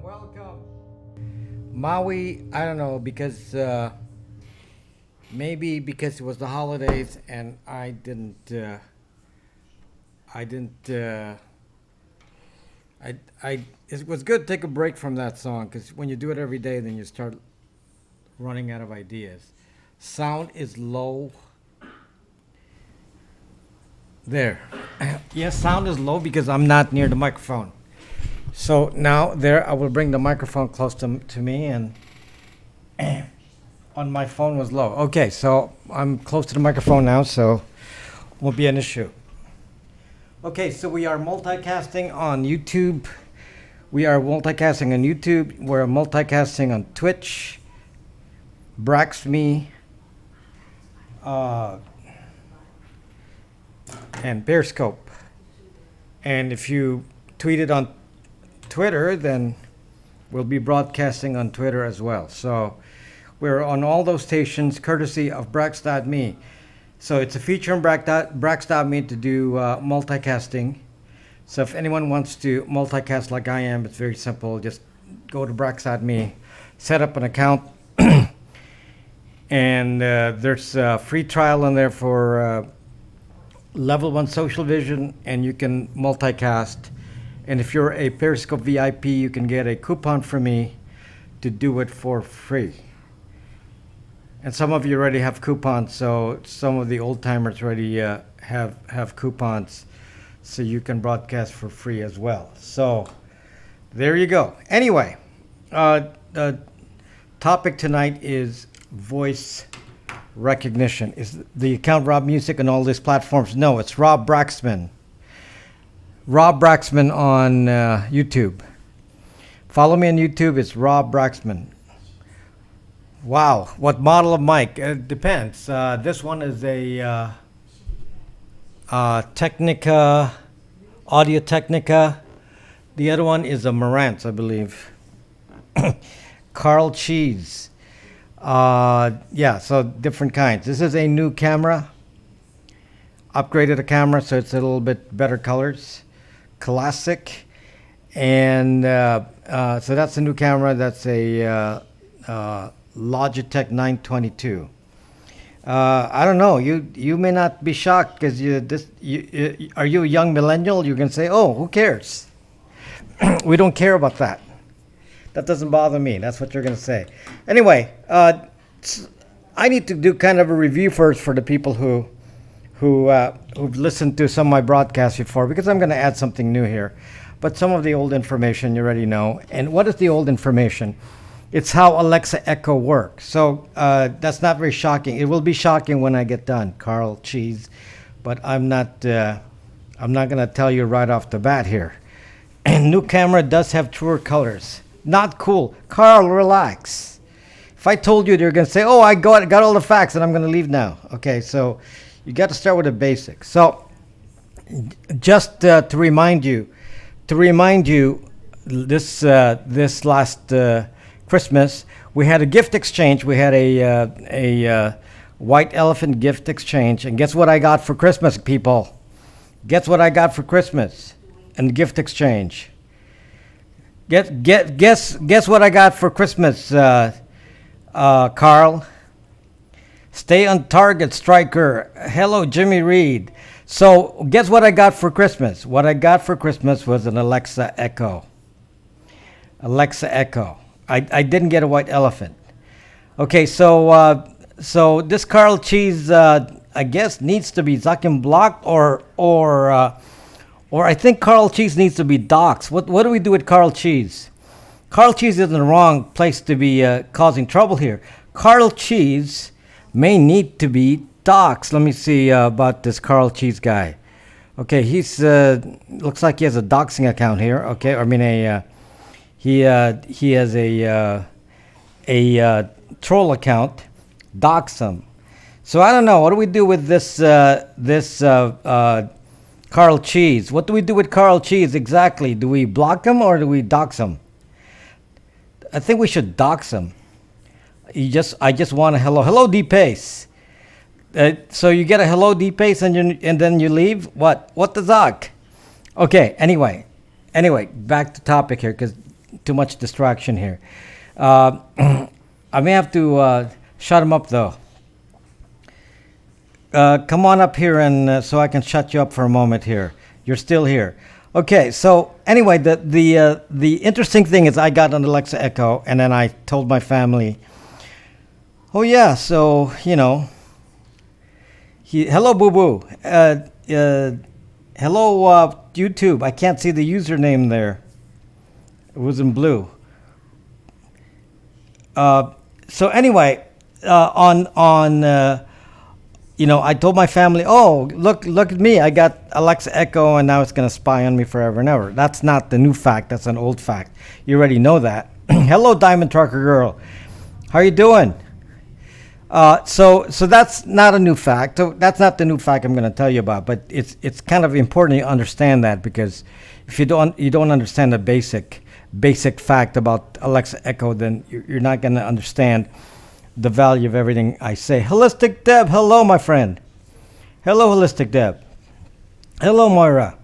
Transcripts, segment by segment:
welcome. Maui, I don't know, because maybe because it was the holidays and I didn't, it was good to take a break from that song because when you do it every day, then you start running out of ideas. Sound is low. There. Yes, sound is low because I'm not near the microphone. So now there, I will bring the microphone close to me, and on my phone was low. Okay, so I'm close to the microphone now, so won't be an issue. Okay, so we are multicasting on YouTube. We are multicasting on YouTube. We're multicasting on Twitch, Braxme, and Periscope. And if you tweet it on Twitter, then we'll be broadcasting on Twitter as well. So we're on all those stations courtesy of Brax.me. So it's a feature on Brax.me to do multicasting. So if anyone wants to multicast like I am, it's very simple. Just go to Brax.me, set up an account, and there's a free trial in there for level 1 social vision, and you can multicast. And if you're a Periscope VIP, you can get a coupon from me to do it for free. And some of you already have coupons, so some of the old timers already have coupons, so you can broadcast for free as well. So there you go. Anyway, the topic tonight is voice recognition. Is the account Rob Music on all these platforms? No, it's Rob Braxman. Rob Braxman on YouTube. Follow me on YouTube. It's Rob Braxman. Wow, what model of mic? It depends. This one is a Technica, Audio Technica. The other one is a Marantz, I believe. Carl Cheese. Yeah, so different kinds. This is a new camera. Upgraded a camera, so it's a little bit better colors. Classic. And so that's a new camera. That's a Logitech 922. I don't know. You may not be shocked because are you a young millennial? You're gonna say, "Oh, who cares?" We don't care about that. That doesn't bother me. That's what you're gonna say. Anyway, I need to do kind of a review first for the people who've listened to some of my broadcasts before, because I'm gonna add something new here. But some of the old information you already know. And what is the old information? It's how Alexa Echo works. So that's not very shocking. It will be shocking when I get done, Carl Cheese. But I'm not gonna tell you right off the bat here. And new camera does have truer colors. Not cool. Carl, relax. If I told you, they're gonna say, "Oh, I got all the facts, and I'm gonna leave now." Okay, so you got to start with the basics. So just to remind you, this last Christmas, we had a gift exchange. We had a white elephant gift exchange, and guess what I got for Christmas, people? Guess what I got for Christmas and gift exchange? Guess what I got for Christmas, Carl? Stay on target, Striker. Hello, Jimmy Reed. So guess what I got for Christmas? What I got for Christmas was an Alexa Echo. Alexa Echo. I didn't get a white elephant. Okay, so this Carl Cheese, I guess, needs to be Zuck and blocked, or I think Carl Cheese needs to be doxxed. What do we do with Carl Cheese? Carl Cheese is in the wrong place to be causing trouble here. Carl Cheese may need to be doxxed. Let me see about this Carl Cheese guy. Okay, he's looks like he has a doxing account here. Okay, I mean he has a troll account. Dox him. So I don't know. What do we do with this Carl Cheese? What do we do with Carl Cheese exactly? Do we block him or do we dox him? I think we should dox him. I just want a hello D Pace. So you get a hello D Pace and then you leave. What the Zuck? Okay. Anyway, back to topic here, because too much distraction here. Uh, I may have to shut him up though. Come on up here and so I can shut you up for a moment here. You're still here. Okay. So anyway, the interesting thing is I got an Alexa Echo, and then I told my family, "Oh yeah, so hello, Boo Boo. Hello, YouTube. I can't see the username there. It was in blue. So anyway, I told my family, "Oh, look at me! I got Alexa Echo, and now it's gonna spy on me forever and ever." That's not the new fact. That's an old fact. You already know that. Hello, Diamond Trucker Girl. How you doing? So that's not a new fact. So that's not the new fact I'm going to tell you about. But it's kind of important you understand that, because if you don't understand the basic fact about Alexa Echo, then you're not going to understand the value of everything I say. Holistic Deb, hello, my friend. Hello, Holistic Deb. Hello, Moira.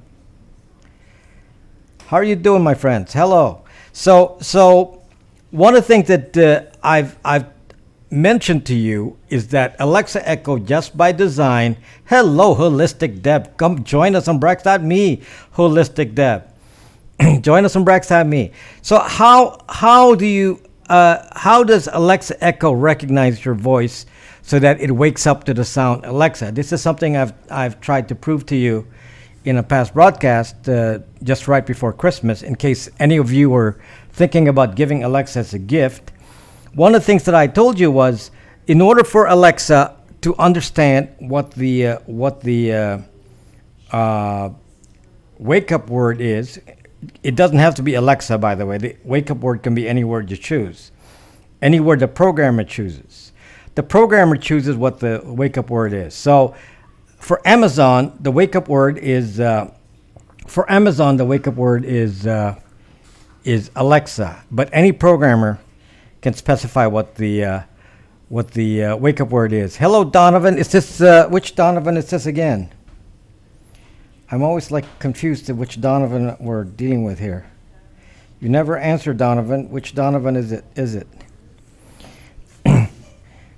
How are you doing, my friends? Hello. So one of the things that I've mentioned to you is that Alexa Echo, just by design. Hello, Holistic Deb. Come join us on Brex.me, Holistic Deb. Join us on Brex.me. So how does Alexa Echo recognize your voice so that it wakes up to the sound Alexa? This is something I've tried to prove to you in a past broadcast just right before Christmas, in case any of you were thinking about giving Alexa as a gift. One of the things that I told you was, in order for Alexa to understand what the wake-up word is, it doesn't have to be Alexa, by the way. The wake-up word can be any word you choose, any word the programmer chooses. The programmer chooses what the wake-up word is. So, for Amazon, the wake-up word is Alexa, but any programmer can specify what the wake-up word is. Hello, Donovan. Is this which Donovan is this again? I'm always confused to which Donovan we're dealing with here. You never answer, Donovan. Which Donovan is it?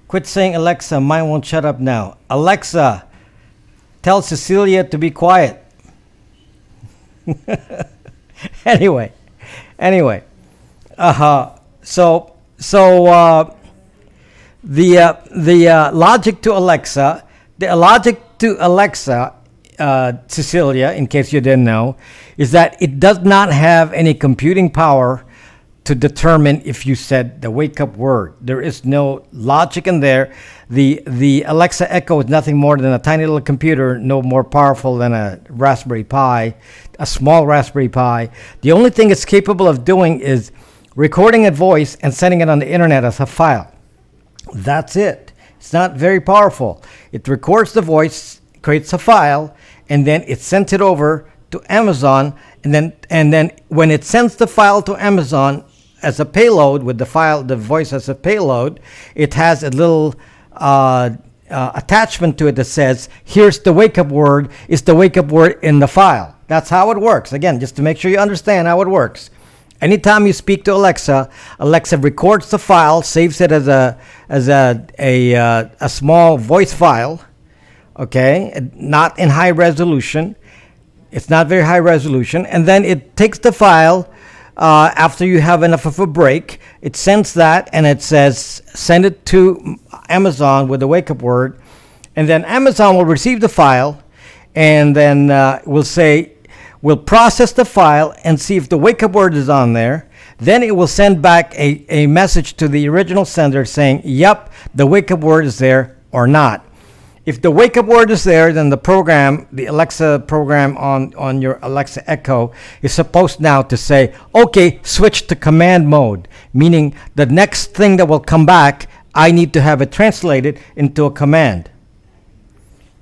Quit saying Alexa. Mine won't shut up now. Alexa, tell Cecilia to be quiet. Anyway. So the logic to Alexa, Cecilia, in case you didn't know, is that it does not have any computing power to determine if you said the wake-up word. There is no logic in there. The Alexa Echo is nothing more than a tiny little computer, no more powerful than a Raspberry Pi, a small Raspberry Pi. The only thing it's capable of doing is recording a voice and sending it on the internet as a file. That's it. It's not very powerful. It records the voice, creates a file, and then it sends it over to Amazon. And then when it sends the file to Amazon as a payload, with the voice as a payload, it has a little attachment to it that says, "Here's the wake-up word. It's the wake-up word in the file." That's how it works. Again, just to make sure you understand how it works. Anytime you speak to Alexa, Alexa records the file, saves it as a small voice file, okay, not in high resolution. It's not very high resolution, and then it takes the file after you have enough of a break. It sends that, and it says send it to Amazon with the wake-up word, and then Amazon will receive the file, and then we'll process the file and see if the wake-up word is on there. Then it will send back a message to the original sender saying, yep, the wake-up word is there or not. If the wake-up word is there, then the Alexa program on your Alexa Echo is supposed now to say, okay, switch to command mode, meaning the next thing that will come back, I need to have it translated into a command.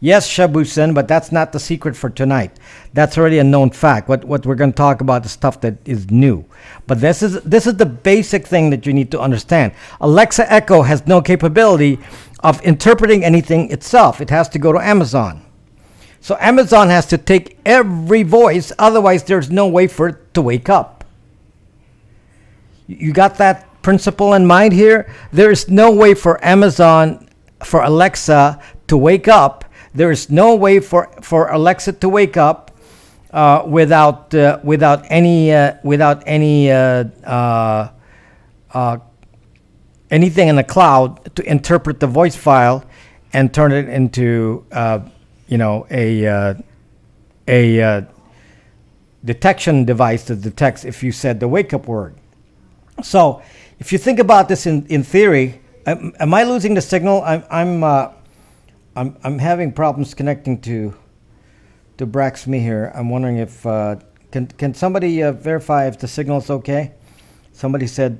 Yes, Shabusen, but that's not the secret for tonight. That's already a known fact. What we're going to talk about is stuff that is new. But this is the basic thing that you need to understand. Alexa Echo has no capability of interpreting anything itself. It has to go to Amazon. So Amazon has to take every voice, otherwise there's no way for it to wake up. You got that principle in mind here? There is no way for Alexa to wake up. There is no way for Alexa to wake up without anything in the cloud to interpret the voice file and turn it into a detection device that detects if you said the wake up word. So if you think about this in theory, am I losing the signal? I'm having problems connecting to Brax.me here. I'm wondering if can somebody verify if the signal is okay? Somebody said,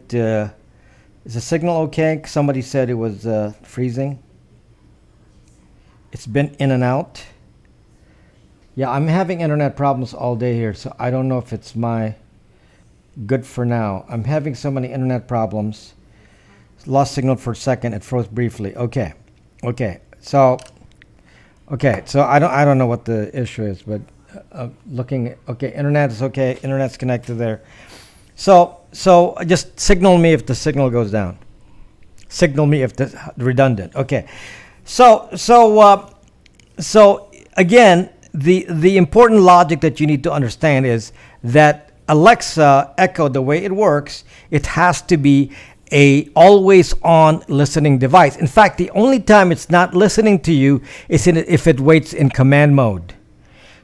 is the signal okay? Somebody said it was freezing. It's been in and out. Yeah, I'm having internet problems all day here, so I don't know if it's my good for now. I'm having so many internet problems. Lost signal for a second. It froze briefly. Okay. So I don't know what the issue is, but looking. Okay, internet is okay. Internet's connected there. So just signal me if the signal goes down. Signal me if the redundant. Okay. So again, the important logic that you need to understand is that Alexa Echo, the way it works, it has to be a always on listening device. In fact, the only time it's not listening to you is if it waits in command mode.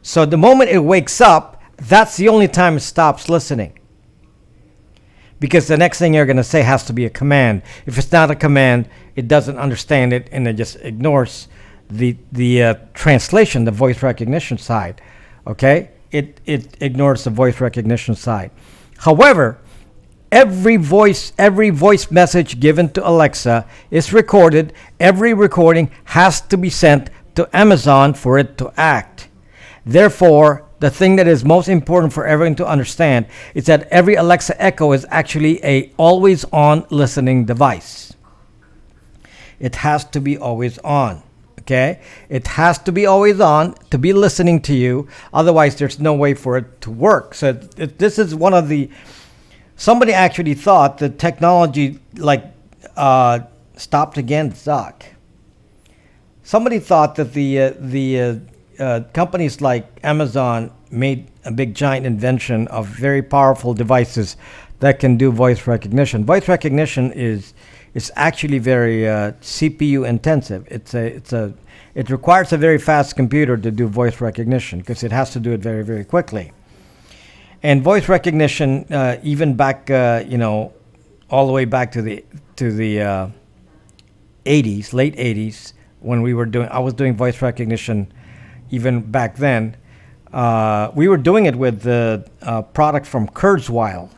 So the moment it wakes up, that's the only time it stops listening. Because the next thing you're going to say has to be a command. If it's not a command, it doesn't understand it and it just ignores the translation, the voice recognition side. Okay? It ignores the voice recognition side. However, every voice message given to Alexa is recorded. Every recording has to be sent to Amazon for it to act. Therefore, the thing that is most important for everyone to understand is that every Alexa Echo is actually a always on listening device. It has to be always on. Okay? It has to be always on to be listening to you. Otherwise, there's no way for it to work. So this is one of the... Somebody actually thought that technology stopped again, Zuck. Somebody thought that the companies like Amazon made a big giant invention of very powerful devices that can do voice recognition. Voice recognition is actually very CPU intensive. It requires a very fast computer to do voice recognition because it has to do it very, very quickly. And voice recognition, even back, all the way back to the 80s, late 80s, when I was doing voice recognition, even back then. We were doing it with the product from Kurzweil.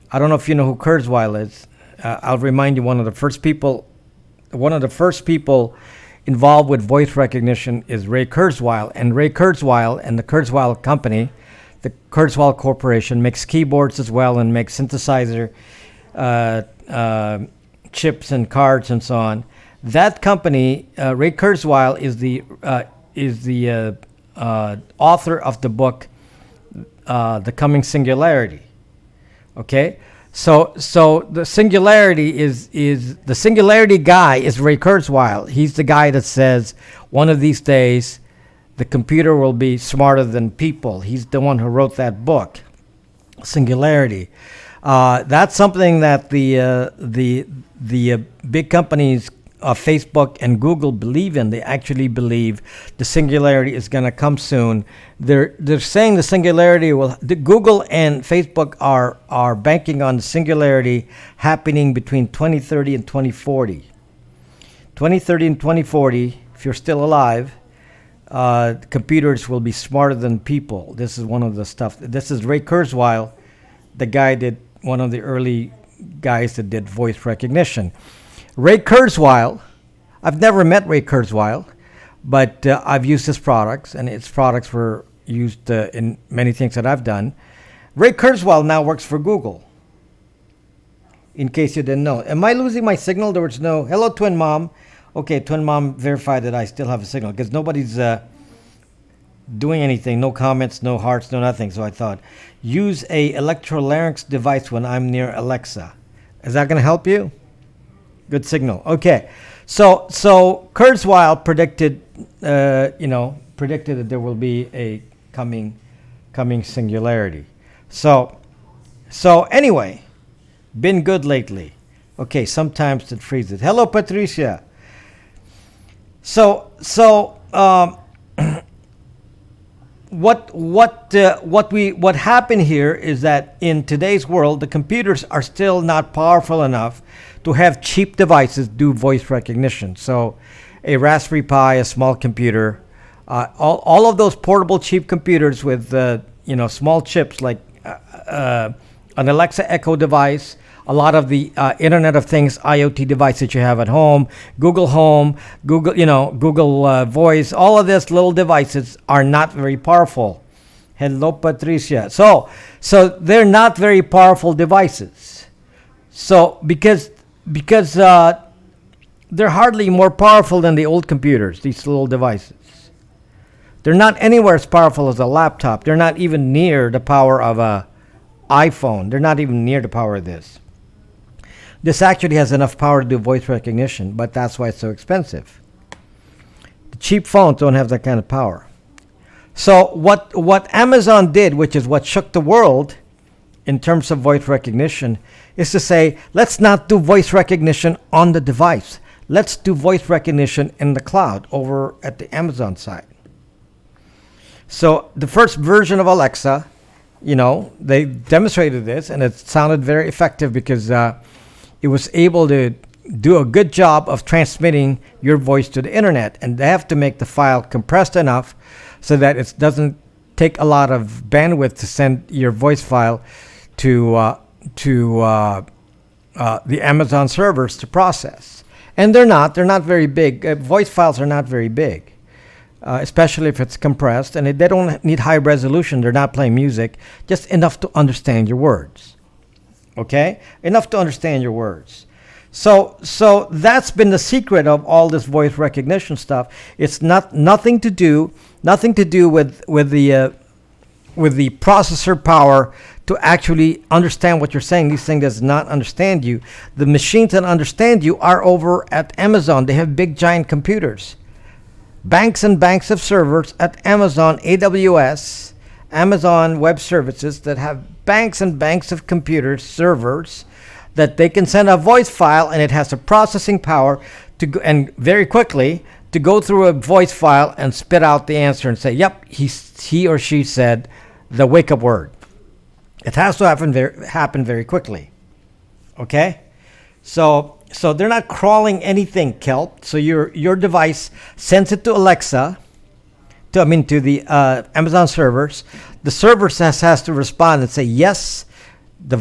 I don't know if you know who Kurzweil is. I'll remind you, one of the first people involved with voice recognition is Ray Kurzweil. And Ray Kurzweil and the Kurzweil company, the Kurzweil Corporation, makes keyboards as well and makes synthesizer chips and cards and so on. That company, Ray Kurzweil, is the author of the book The Coming Singularity. Okay, so the singularity is the singularity guy is Ray Kurzweil. He's the guy that says one of these days the computer will be smarter than people. He's the one who wrote that book, Singularity. That's something that the big companies, Facebook and Google, believe in. They actually believe the singularity is going to come soon. They're saying the singularity will. Google and Facebook are banking on the singularity happening between 2030 and 2040. 2030 and 2040, if you're still alive, computers will be smarter than people. This is one of the stuff. This is Ray Kurzweil, the guy one of the early guys that did voice recognition. Ray Kurzweil, I've never met Ray Kurzweil, but I've used his products, and his products were used in many things that I've done. Ray Kurzweil now works for Google, in case you didn't know. Am I losing my signal? There was no... Hello, Twin Mom. Okay, Twin Mom verified that I still have a signal, because nobody's doing anything. No comments, no hearts, no nothing. So I thought, use a electrolarynx device when I'm near Alexa. Is that going to help you? Good signal. Okay. So Kurzweil predicted, predicted that there will be a coming singularity. So anyway, been good lately. Okay, sometimes it freezes. Hello, Patricia. So what happened here is that in today's world, the computers are still not powerful enough to have cheap devices do voice recognition. So a Raspberry Pi, a small computer, all of those portable cheap computers with small chips like an Alexa Echo device, a lot of the Internet of Things IoT devices you have at home, Google Home, Google Voice, all of these little devices are not very powerful. Hello, Patricia. So they're not very powerful devices. So because they're hardly more powerful than the old computers, these little devices. They're not anywhere as powerful as a laptop. They're not even near the power of a iPhone. They're not even near the power of this. This actually has enough power to do voice recognition, but that's why it's so expensive. The cheap phones don't have that kind of power. So what Amazon did, which is what shook the world in terms of voice recognition, is to say, let's not do voice recognition on the device. Let's do voice recognition in the cloud over at the Amazon side. So the first version of Alexa, they demonstrated this, and it sounded very effective because it was able to do a good job of transmitting your voice to the internet. And they have to make the file compressed enough so that it doesn't take a lot of bandwidth to send your voice file to the Amazon servers to process. And they're not very big. Voice files are not very big. Especially if it's compressed, and they don't need high resolution. They're not playing music, just enough to understand your words. Okay? Enough to understand your words. So that's been the secret of all this voice recognition stuff. It's nothing to do with the processor power to actually understand what you're saying. This thing does not understand you. The machines that understand you are over at Amazon. They have big giant computers. Banks and banks of servers at Amazon AWS, Amazon Web Services that have banks and banks of computers, servers, that they can send a voice file and it has the processing power to go, and very quickly to go through a voice file and spit out the answer and say, yep, he or she said the wake up word. It has to happen very quickly. Okay? So they're not crawling anything, Kelp. So your device sends it to Alexa, to the Amazon servers. The server has to respond and say yes. The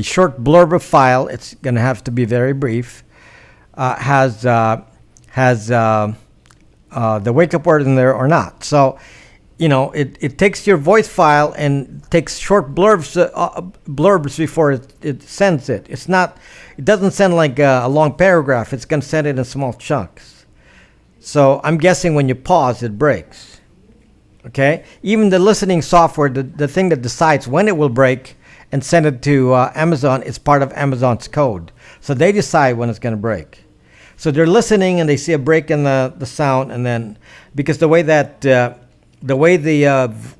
short blurb of file, it's going to have to be very brief. Has the wake up word in there or not? So it takes your voice file and takes short blurbs before it sends it. It doesn't send like a long paragraph. It's going to send it in small chunks. So I'm guessing when you pause, it breaks. Okay? Even the listening software, the thing that decides when it will break and send it to Amazon is part of Amazon's code. So they decide when it's going to break. So they're listening and they see a break in the sound, and then because the way the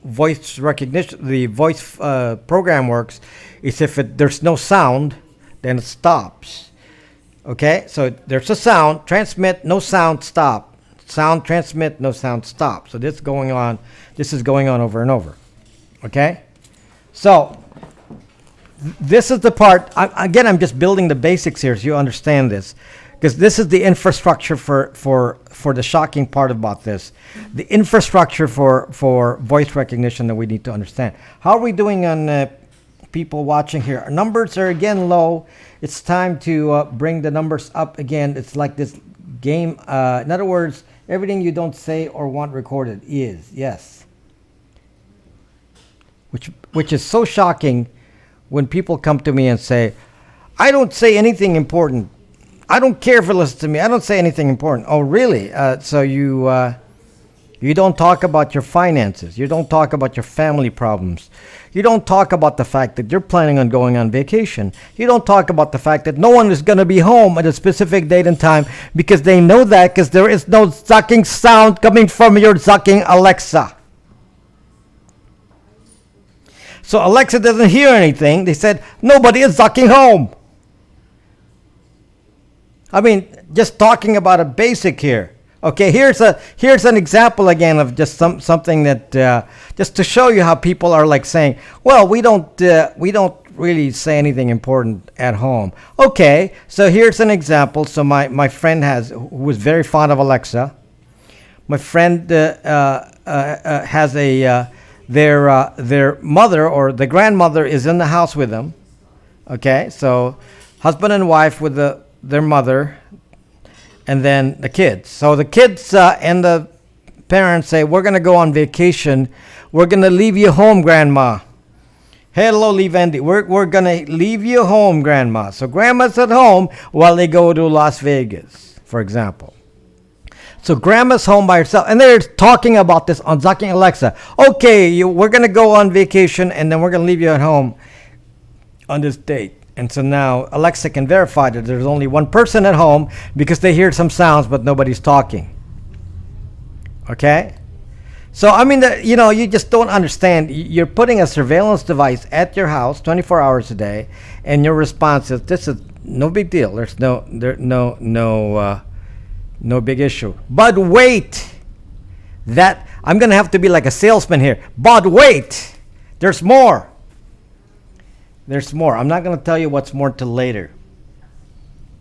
voice recognition, the voice program works, is if there's no sound, then it stops. Okay, so there's a sound, transmit, no sound, stop. Sound, transmit, no sound, stop. So this is going on over and over. Okay, so this is the part. I'm just building the basics here so you understand this. Because this is the infrastructure for the shocking part about this. The infrastructure for voice recognition that we need to understand. How are we doing on people watching here? Our numbers are again low. It's time to bring the numbers up again. It's like this game. In other words, everything you don't say or want recorded is. Yes. Which is so shocking when people come to me and say, I don't say anything important. I don't care if you listen to me. I don't say anything important. Oh, really? So you You don't talk about your finances. You don't talk about your family problems. You don't talk about the fact that you're planning on going on vacation. You don't talk about the fact that no one is going to be home at a specific date and time, because they know that because there is no sucking sound coming from your sucking Alexa. So Alexa doesn't hear anything. They said, nobody is sucking home. I mean, just talking about a basic here. Okay, here's an example again of just something that just to show you how people are like saying, well, we don't really say anything important at home. Okay, so here's an example. So my friend who was very fond of Alexa. My friend has their mother or the grandmother is in the house with them. Okay, so husband and wife with their mother, and then the kids. So the kids and the parents say, we're going to go on vacation. We're going to leave you home, Grandma. Hello, Levendi. We're going to leave you home, Grandma. So Grandma's at home while they go to Las Vegas, for example. So Grandma's home by herself. And they're talking about this on Zucking Alexa. Okay, we're going to go on vacation, and then we're going to leave you at home on this date. And so now Alexa can verify that there's only one person at home because they hear some sounds, but nobody's talking. Okay? So, I mean, you just don't understand. You're putting a surveillance device at your house 24 hours a day, and your response is, this is no big deal. There's no big issue. But wait, I'm going to have to be like a salesman here. But wait, there's more. There's more. I'm not going to tell you what's more till later,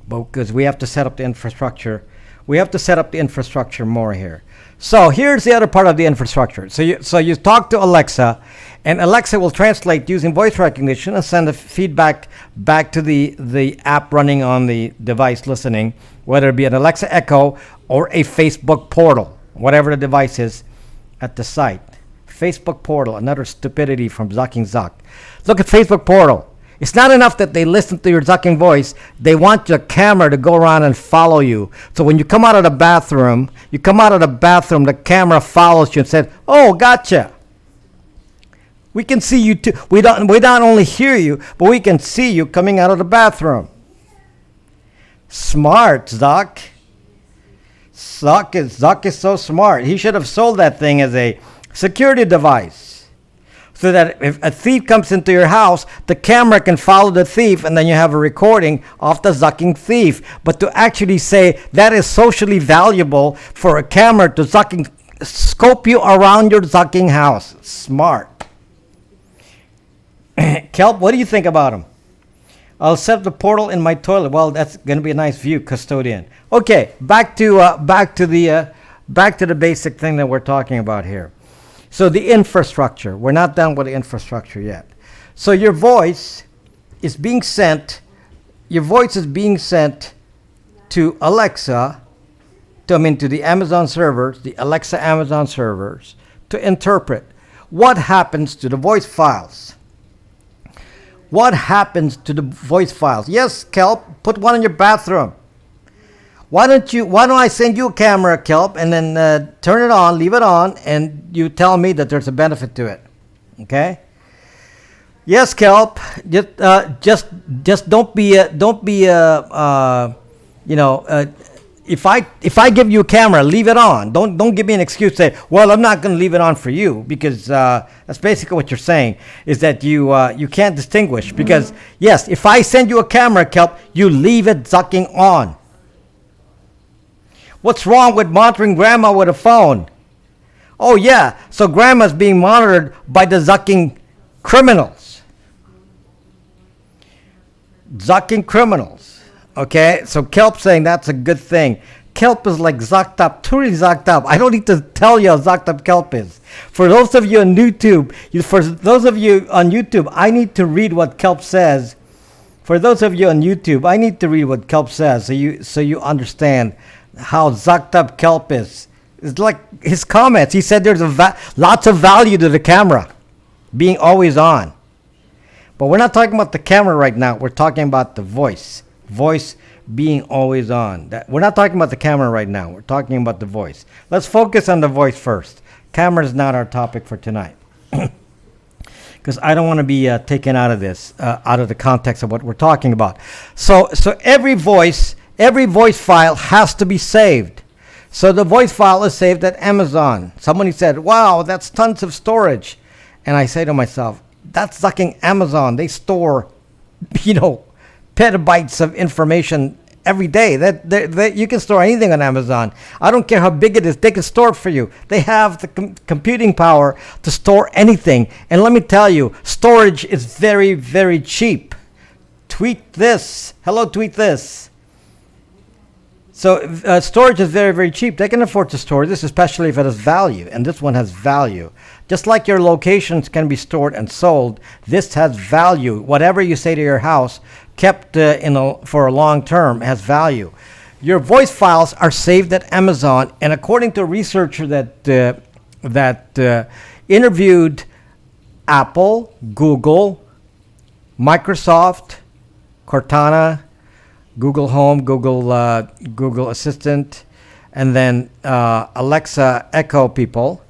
because we have to set up the infrastructure. We have to set up the infrastructure more here. So here's the other part of the infrastructure. So you talk to Alexa, and Alexa will translate using voice recognition and send the feedback back to the app running on the device listening, whether it be an Alexa Echo or a Facebook portal, whatever the device is at the site. Facebook portal, another stupidity from Zucking Zuck. Look at Facebook portal. It's not enough that they listen to your Zucking voice. They want your camera to go around and follow you. So when you come out of the bathroom, the camera follows you and says, oh, gotcha. We can see you too. We not only hear you, but we can see you coming out of the bathroom. Smart, Zuck. Zuck is so smart. He should have sold that thing as a security device, so that if a thief comes into your house, the camera can follow the thief, and then you have a recording of the Zucking thief. But to actually say that is socially valuable for a camera to scope you around your Zucking house. Smart. Kelp, what do you think about him? I'll set the portal in my toilet. Well, that's going to be a nice view, custodian. Okay, back to the basic thing that we're talking about here. So the infrastructure, we're not done with the infrastructure yet. So your voice is being sent to Alexa, to the Amazon servers, the Alexa Amazon servers, to interpret what happens to the voice files. What happens to the voice files? Yes, Kelp, put one in your bathroom. Why don't I send you a camera, Kelp, and then turn it on, leave it on, and you tell me that there's a benefit to it. Okay? Yes, Kelp. Just don't be if I give you a camera, leave it on. Don't give me an excuse. Say, well, I'm not going to leave it on for you, because that's basically what you're saying, is that you can't distinguish. Because yes, if I send you a camera, Kelp, you leave it Zucking on. What's wrong with monitoring Grandma with a phone? Oh yeah, so Grandma's being monitored by the Zucking criminals. Zucking criminals. Okay, so Kelp's saying that's a good thing. Kelp is like zucked up, truly zucked up. I don't need to tell you how zucked up Kelp is. For those of you on YouTube, I need to read what Kelp says. For those of you on YouTube, I need to read what Kelp says so you understand how zucked up Kelp is. It's like his comments. He said there's lots of value to the camera being always on. But we're not talking about the camera right now. We're talking about the voice being always on. We're not talking about the camera right now. We're talking about the voice. Let's focus on the voice first. Camera is not our topic for tonight. Because I don't want to be taken out of this, out of the context of what we're talking about. So every voice file has to be saved. So the voice file is saved at Amazon. Somebody said, wow, that's tons of storage. And I say to myself, that's sucking Amazon. They store, petabytes of information every day. That you can store anything on Amazon. I don't care how big it is. They can store it for you. They have the computing power to store anything. And let me tell you, storage is very, very cheap. Tweet this. Hello, tweet this. So storage is very, very cheap. They can afford to store this, especially if it has value. And this one has value. Just like your locations can be stored and sold, this has value. Whatever you say to your house, kept for a long term, has value. Your voice files are saved at Amazon, and according to a researcher that interviewed Apple, Google, Microsoft, Cortana, Google Home, Google Assistant, and then Alexa Echo people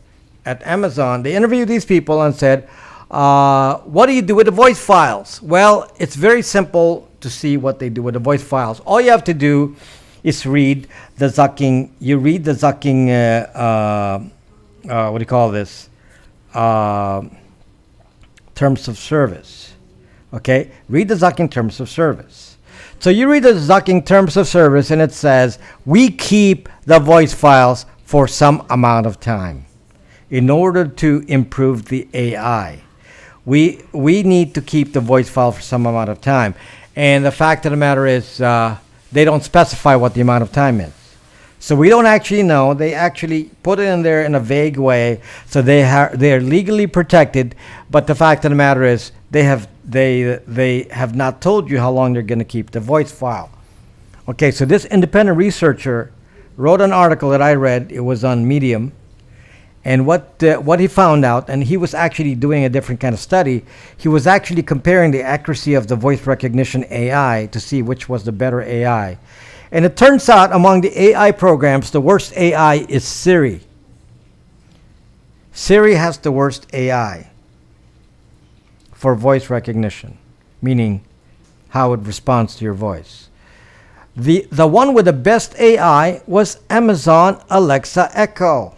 at Amazon, they interviewed these people and said, what do you do with the voice files? Well, it's very simple to see what they do with the voice files. All you have to do is read the Zucking. You read the Zucking, what do you call this? Terms of service. Okay? Read the Zucking terms of service. So you read the Zucking terms of service and it says, we keep the voice files for some amount of time in order to improve the AI. We need to keep the voice file for some amount of time. And the fact of the matter is, they don't specify what the amount of time is. So we don't actually know. They actually put it in there in a vague way. So they are legally protected. But the fact of the matter is, they have not told you how long they're going to keep the voice file. Okay, so this independent researcher wrote an article that I read. It was on Medium. And what he found out, and he was actually doing a different kind of study, he was actually comparing the accuracy of the voice recognition AI to see which was the better AI. And it turns out among the AI programs, the worst AI is Siri. Siri has the worst AI for voice recognition, meaning how it responds to your voice. The one with the best AI was Amazon Alexa Echo.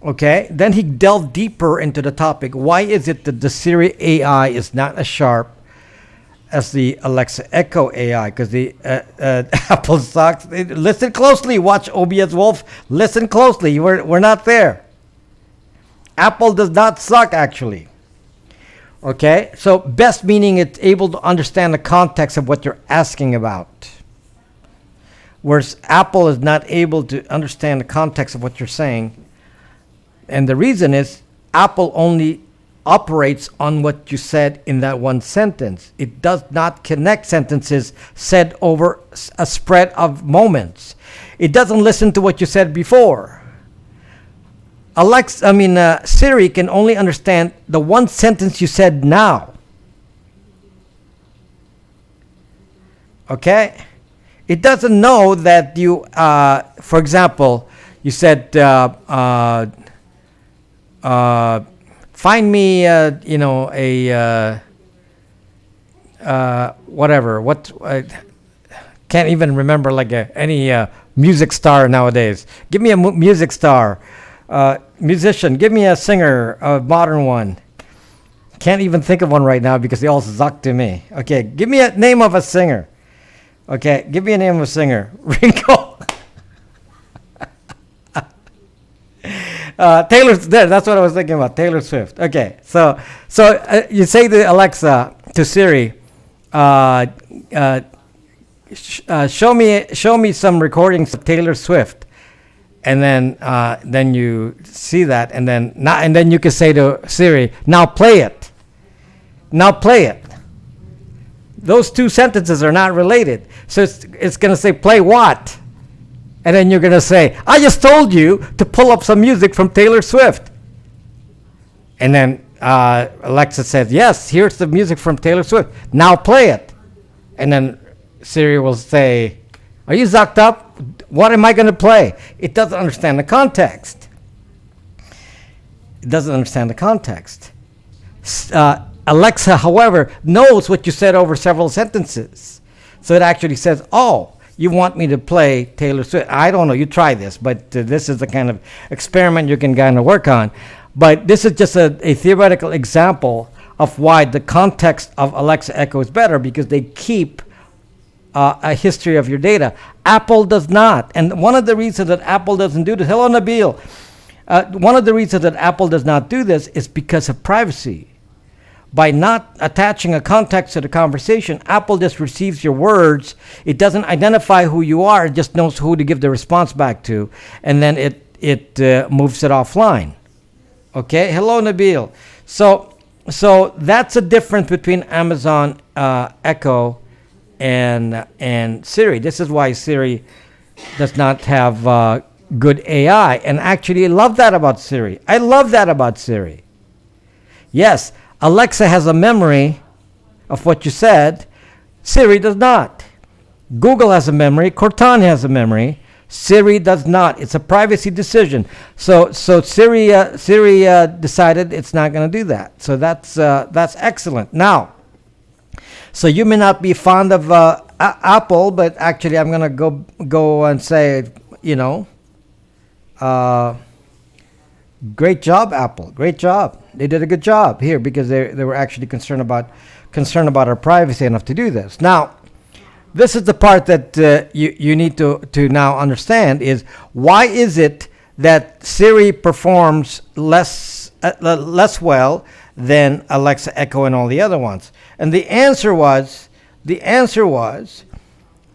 Okay, then he delved deeper into the topic. Why is it that the Siri AI is not as sharp as the Alexa Echo AI? Because the Apple sucks. Listen closely. Watch OBS Wolf. Listen closely. We're not there. Apple does not suck, actually. Okay, so best meaning it's able to understand the context of what you're asking about. Whereas Apple is not able to understand the context of what you're saying. And the reason is Apple only operates on what you said in that one sentence. It does not connect sentences said over a spread of moments. It doesn't listen to what you said before. Siri can only understand the one sentence you said now. Okay? It doesn't know that you, for example, you said, find me, whatever. Can't even remember any music star nowadays. Give me a music star, musician. Give me a singer, a modern one. Can't even think of one right now because they all suck to me. Okay, give me a name of a singer. Okay, give me a name of a singer. Ringo. Taylor's there. That's what I was thinking about. Taylor Swift. Okay, so you say to Alexa, to Siri, show me some recordings of Taylor Swift, and then you see that, and then you can say to Siri, now play it. Now play it. Those two sentences are not related, so it's going to say play what. And then you're going to say, I just told you to pull up some music from Taylor Swift. And then Alexa says, yes, here's the music from Taylor Swift. Now play it. And then Siri will say, "Are you zucked up? What am I going to play?" It doesn't understand the context. It doesn't understand the context. Alexa, however, knows what you said over several sentences. So it actually says, "Oh, you want me to play Taylor Swift?" I don't know. You try this, but this is the kind of experiment you can kind of work on. But this is just a theoretical example of why the context of Alexa Echo is better, because they keep a history of your data. Apple does not. And one of the reasons that Apple doesn't do this, hello, Nabil. One of the reasons that Apple does not do this is because of privacy. By not attaching a context to the conversation, Apple just receives your words. It doesn't identify who you are. It just knows who to give the response back to. And then it moves it offline. Okay? Hello, Nabil. So that's a difference between Amazon Echo and Siri. This is why Siri does not have good AI. And actually, I love that about Siri. I love that about Siri. Yes, Alexa has a memory of what you said. Siri does not. Google has a memory. Cortana has a memory. Siri does not. It's a privacy decision. So Siri decided it's not going to do that. So that's excellent. Now, so you may not be fond of Apple, but actually I'm going to go and say, great job, Apple. Great job. They did a good job here, because they were actually concerned about our privacy enough to do this. Now, this is the part that you need to now understand is, why is it that Siri performs less well than Alexa Echo and all the other ones? And the answer was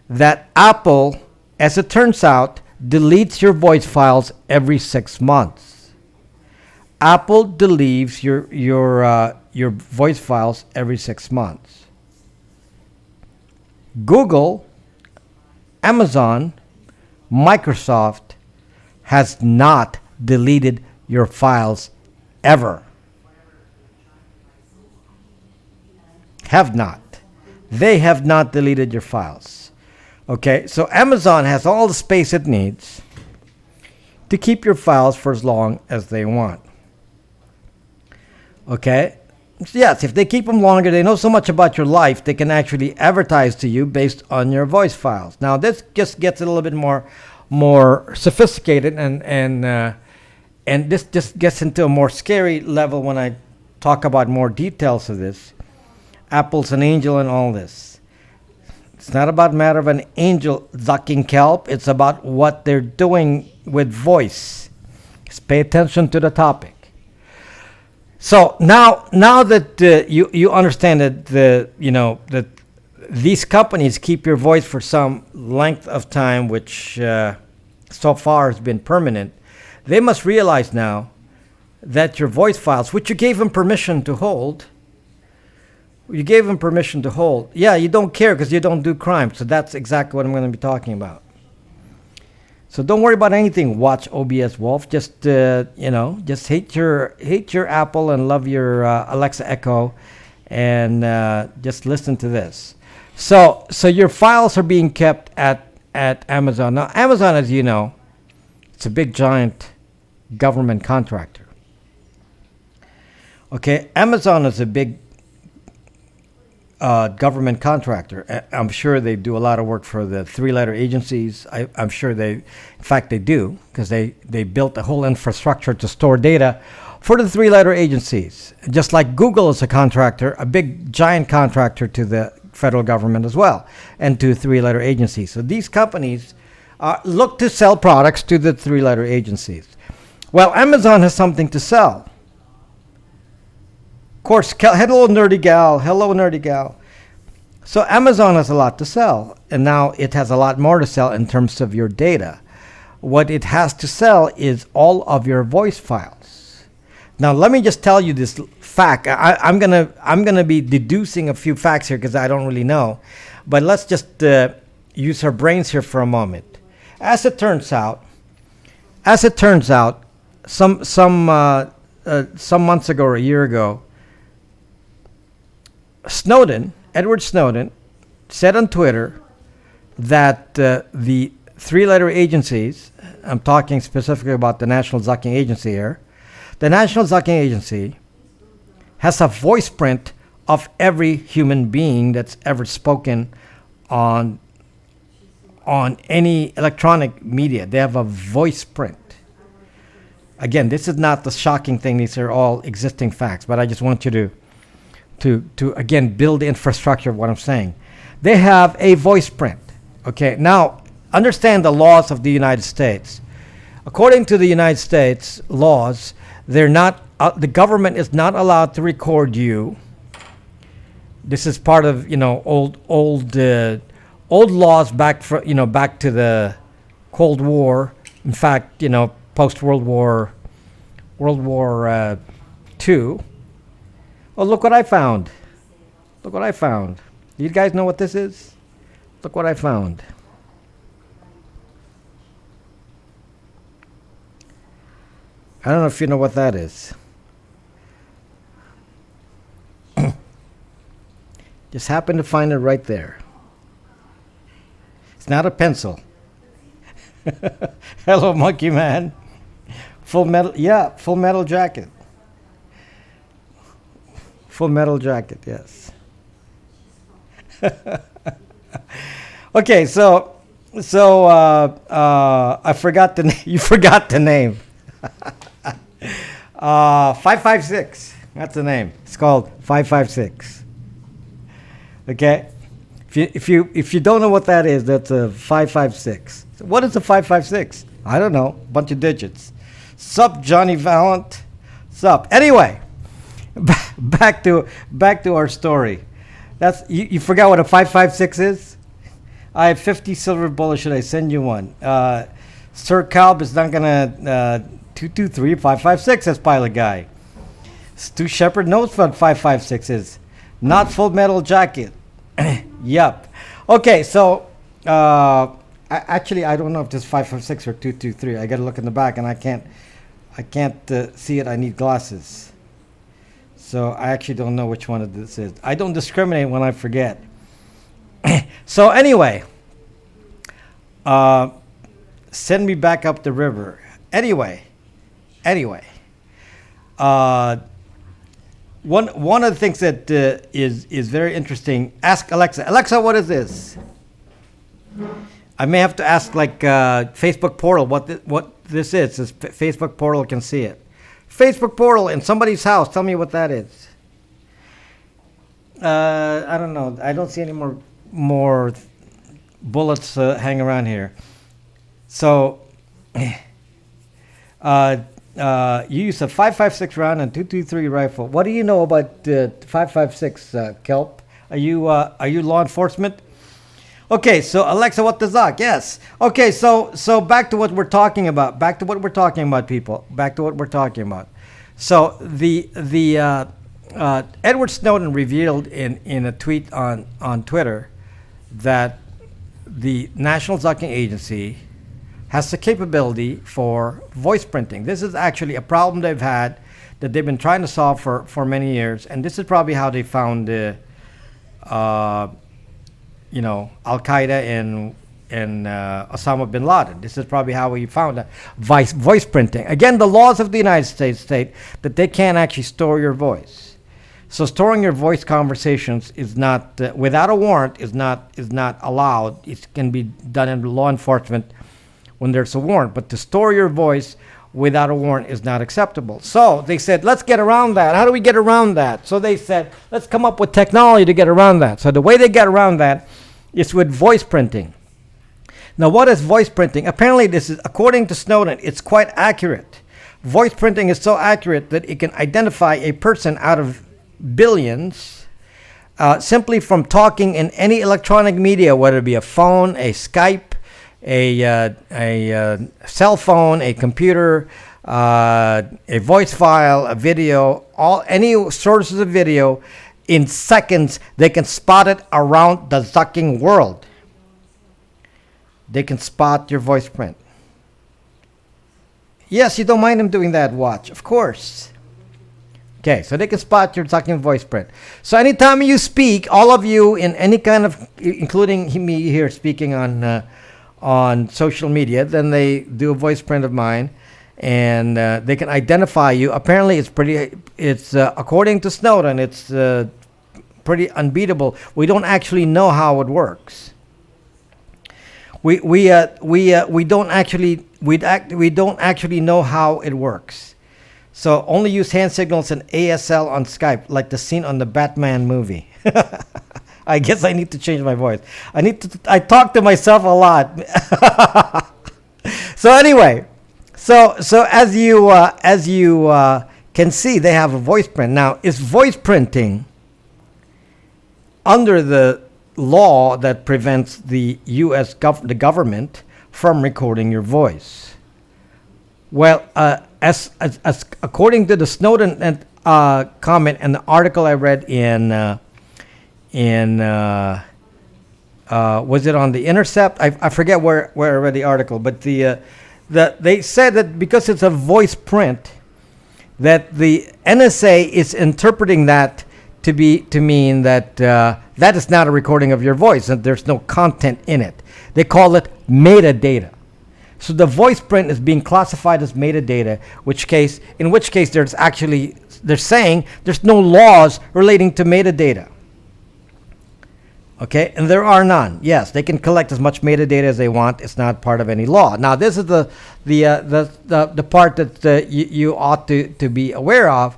that Apple, as it turns out, deletes your voice files every 6 months. Apple deletes your voice files every 6 months. Google, Amazon, Microsoft has not deleted your files ever. Have not. They have not deleted your files. Okay, so Amazon has all the space it needs to keep your files for as long as they want. Okay? Yes, if they keep them longer, they know so much about your life, they can actually advertise to you based on your voice files. Now, this just gets a little bit more sophisticated, and this just gets into a more scary level when I talk about more details of this. Apple's an angel and all this. It's not about matter of an angel zucking kelp. It's about what they're doing with voice. Just pay attention to the topic. So now that you understand that that these companies keep your voice for some length of time, which so far has been permanent, they must realize now that your voice files, which you gave them permission to hold, yeah, you don't care because you don't do crime. So that's exactly what I'm going to be talking about. So don't worry about anything. Watch OBS Wolf. Just just hate your Apple and love your Alexa Echo, and just listen to this. So your files are being kept at Amazon. Now, Amazon, as you know, it's a big giant government contractor. Okay, Amazon is a big government contractor. I'm sure they do a lot of work for the three-letter agencies. I'm sure in fact they do, because they built a whole infrastructure to store data for the three-letter agencies. Just like Google is a contractor, a big giant contractor to the federal government as well, and to three-letter agencies. So these companies look to sell products to the three-letter agencies. Well, Amazon has something to sell. Of course, hello nerdy gal. So Amazon has a lot to sell, and now it has a lot more to sell in terms of your data. What it has to sell is all of your voice files. Now, let me just tell you this fact. I'm gonna be deducing a few facts here because I don't really know, but let's just use our brains here for a moment. As it turns out, some months ago or a year ago, Edward Snowden, said on Twitter that the three-letter agencies, I'm talking specifically about the National Zucking Agency here, the National Zucking Agency has a voice print of every human being that's ever spoken on any electronic media. They have a voice print. Again, this is not the shocking thing. These are all existing facts, but I just want you to again build the infrastructure of what I'm saying. They have a voice print. Okay, now understand the laws of the United States. According to the United States laws, they're not. The government is not allowed to record you. This is part of old laws back to the Cold War. In fact, post World War II. Well, look what I found. Look what I found. You guys know what this is? Look what I found. I don't know if you know what that is. Just happened to find it right there. It's not a pencil. Hello, Monkey Man. Full Metal Jacket. Full Metal Jacket, yes. Okay, so I forgot the name. You forgot the name. 556. That's the name. It's called 556. Okay, if you don't know what that is, that's a 556. What is a 556? I don't know. Bunch of digits. Sup, Johnny Valent. Sup. Anyway, back to our story. That's you forgot what a 556 is? I have 50 silver bullets. Should I send you one? Sir Calb is not gonna 223 556. That's pilot guy. Stu Shepard knows what 556 is. Not Full Metal Jacket. Yup. Okay, so I don't know if this is 556 or 223. I got to look in the back, and I can't see it. I need glasses. So I actually don't know which one of this is. I don't discriminate when I forget. So anyway, send me back up the river. Anyway, one of the things that is very interesting. Ask Alexa. Alexa, what is this? I may have to ask Facebook portal what this is. This Facebook portal can see it. Facebook portal in somebody's house. Tell me what that is. I don't know. I don't see any more bullets hang around here. So you use a 5.56 round and 223 rifle. What do you know about 5.56, Kelp? Are you law enforcement? Okay, so Alexa, what the Zuck? Yes. Okay, so back to what we're talking about. People. Back to what we're talking about. So the Edward Snowden revealed in a tweet on Twitter that the National Zucking Agency has the capability for voice printing. This is actually a problem they've had that they've been trying to solve for many years, and this is probably how they found Al Qaeda and Osama bin Laden. This is probably how we found voice printing. Again, the laws of the United States state that they can't actually store your voice. So storing your voice conversations is not without a warrant is not allowed. It can be done in law enforcement when there's a warrant, but to store your voice without a warrant is not acceptable. So they said, let's get around that. How do we get around that? So they said, let's come up with technology to get around that. So the way they get around that is with voice printing. Now, what is voice printing? Apparently, this is, according to Snowden, it's quite accurate. Voice printing is so accurate that it can identify a person out of billions simply from talking in any electronic media, whether it be a phone, a Skype, a cell phone, a computer, a voice file, a video, any sources of video. In seconds, they can spot it around the zucking world. They can spot your voice print. Yes, you don't mind them doing that, watch. Of course. Okay, so they can spot your Zucking voice print. So anytime you speak, all of you in any kind of, including me here speaking on social media, then they do a voice print of mine, and they can identify you. Apparently, it's according to Snowden, it's pretty unbeatable. We don't actually know how it works. We don't actually know how it works. So only use hand signals and ASL on Skype, like the scene on the Batman movie. I guess I need to change my voice. I talk to myself a lot. So anyway, so as you can see, they have a voice print. Now, is voice printing under the law that prevents the U.S. the government from recording your voice? Well, as according to the Snowden comment and the article I read in was it on the Intercept? I forget where I read the article, but they said that because it's a voice print, that the NSA is interpreting that to mean that that is not a recording of your voice and there's no content in it. They call it metadata. So the voice print is being classified as metadata, in which case they're saying there's no laws relating to metadata. Okay, and there are none. Yes, they can collect as much metadata as they want. It's not part of any law. Now, this is the part that you ought to be aware of.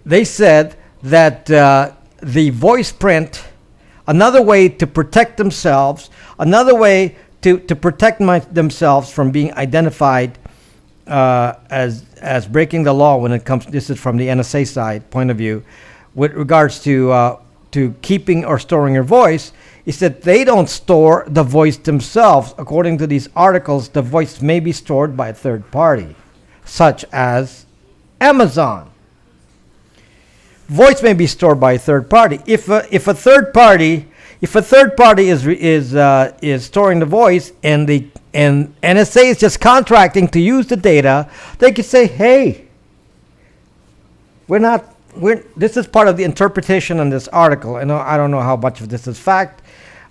They said that the voice print, another way to protect themselves, another way to protect themselves from being identified as breaking the law when it comes, this is from the NSA side point of view, with regards to keeping or storing your voice, is that they don't store the voice themselves. According to these articles, the voice may be stored by a third party, such as Amazon. Voice may be stored by a third party. If a third party is storing the voice and NSA is just contracting to use the data, they could say, "Hey, this is part of the interpretation in this article." And I don't know how much of this is fact,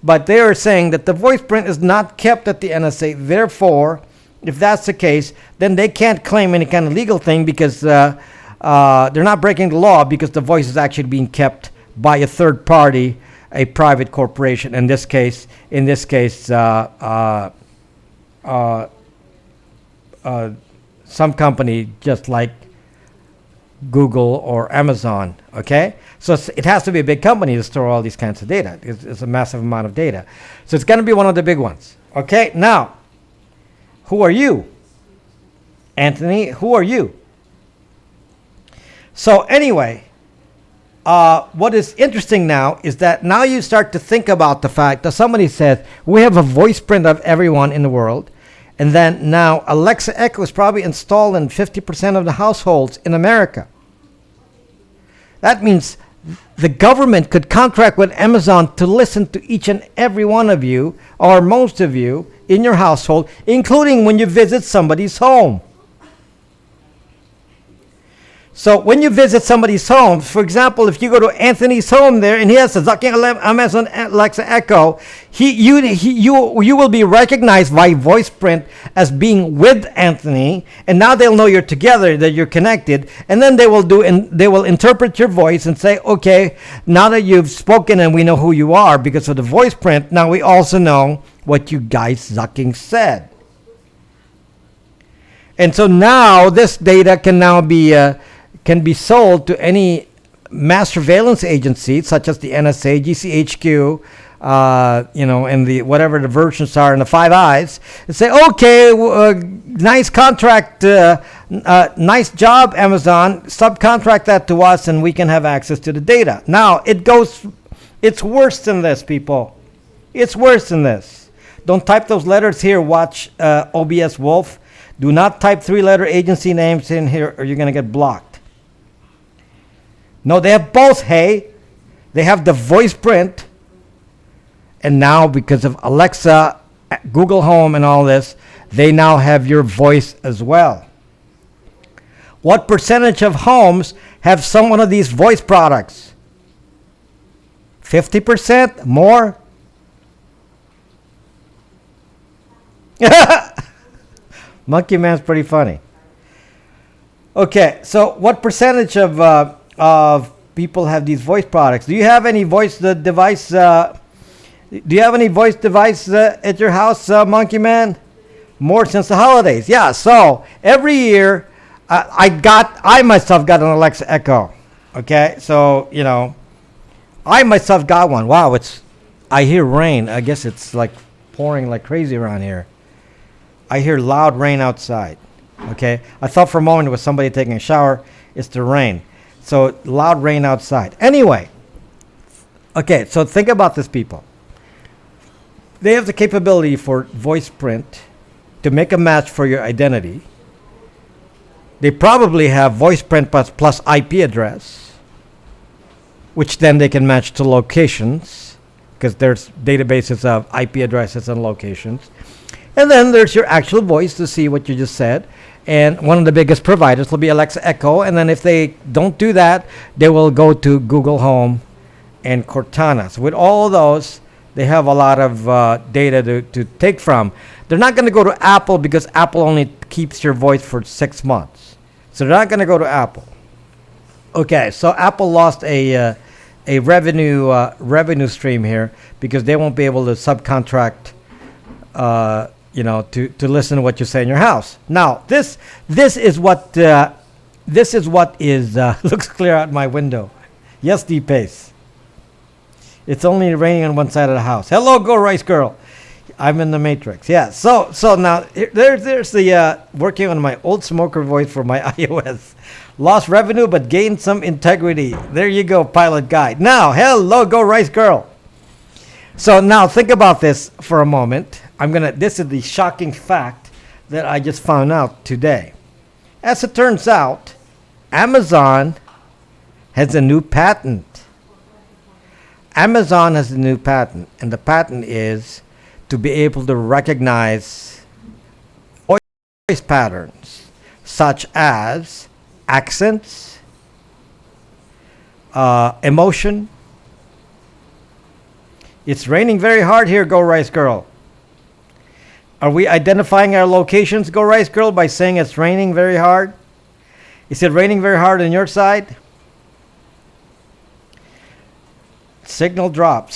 but they are saying that the voice print is not kept at the NSA. Therefore, if that's the case, then they can't claim any kind of legal thing because they're not breaking the law, because the voice is actually being kept by a third party, a private corporation. In this case, some company just like Google or Amazon. Okay, so it has to be a big company to store all these kinds of data. It's a massive amount of data, so it's going to be one of the big ones. Okay, now, who are you, Anthony? Who are you? So anyway, what is interesting now is that now you start to think about the fact that somebody says we have a voice print of everyone in the world, and then now Alexa Echo is probably installed in 50% of the households in America. That means the government could contract with Amazon to listen to each and every one of you, or most of you, in your household, including when you visit somebody's home. So when you visit somebody's home, for example, if you go to Anthony's home there and he has a Zuck Amazon Alexa Echo, you will be recognized by voice print as being with Anthony, and now they'll know you're together, that you're connected, and then they will interpret your voice and say, okay, now that you've spoken and we know who you are because of the voice print, now we also know what you guys Zucking said. And so now this data can now be sold to any mass surveillance agency, such as the NSA, GCHQ, and the whatever the versions are in the Five Eyes, and say, okay, nice contract, nice job, Amazon, subcontract that to us, and we can have access to the data. Now it's worse than this, people. It's worse than this. Don't type those letters here. Watch OBS Wolf. Do not type 3-letter agency names in here, or you're going to get blocked. No, they have both, hey. They have the voice print, and now because of Alexa, Google Home, and all this, they now have your voice as well. What percentage of homes have some one of these voice products? 50%? More? Monkey Man's pretty funny. Okay, so what percentage of people have these voice products? Do you have any voice device? Do you have any voice device at your house, Monkey Man? More since the holidays. Yeah. So every year, I myself got an Alexa Echo. Okay. So I myself got one. Wow. I hear rain. I guess it's like pouring like crazy around here. I hear loud rain outside. Okay. I thought for a moment it was somebody taking a shower. It's the rain. So loud rain outside. Anyway. Okay. So think about this, people. They have the capability for voice print to make a match for your identity. They probably have voice print plus IP address, which then they can match to locations, because there's databases of IP addresses and locations. And then there's your actual voice to see what you just said. And one of the biggest providers will be Alexa Echo. And then if they don't do that, they will go to Google Home and Cortana. So with all of those, they have a lot of data to take from. They're not going to go to Apple because Apple only keeps your voice for 6 months. So they're not going to go to Apple. Okay, so Apple lost a revenue stream here because they won't be able to subcontract, to listen to what you say in your house. Now, this is what is looks clear out my window. Yes, D-Pace. It's only raining on one side of the house. Hello, Go Rice Girl. I'm in the Matrix. Yeah. So now there's the working on my old smoker voice for my iOS. Lost revenue but gained some integrity. There you go, Pilot Guy. Now, hello, Go Rice Girl. So now think about this for a moment. This is the shocking fact that I just found out today. As it turns out, Amazon has a new patent. Amazon has a new patent, and the patent is to be able to recognize voice patterns such as accents, emotion. It's raining very hard here, Go Rice Girl. Are we identifying our locations, Go Rice Girl, by saying it's raining very hard? Is it raining very hard on your side? Signal drop.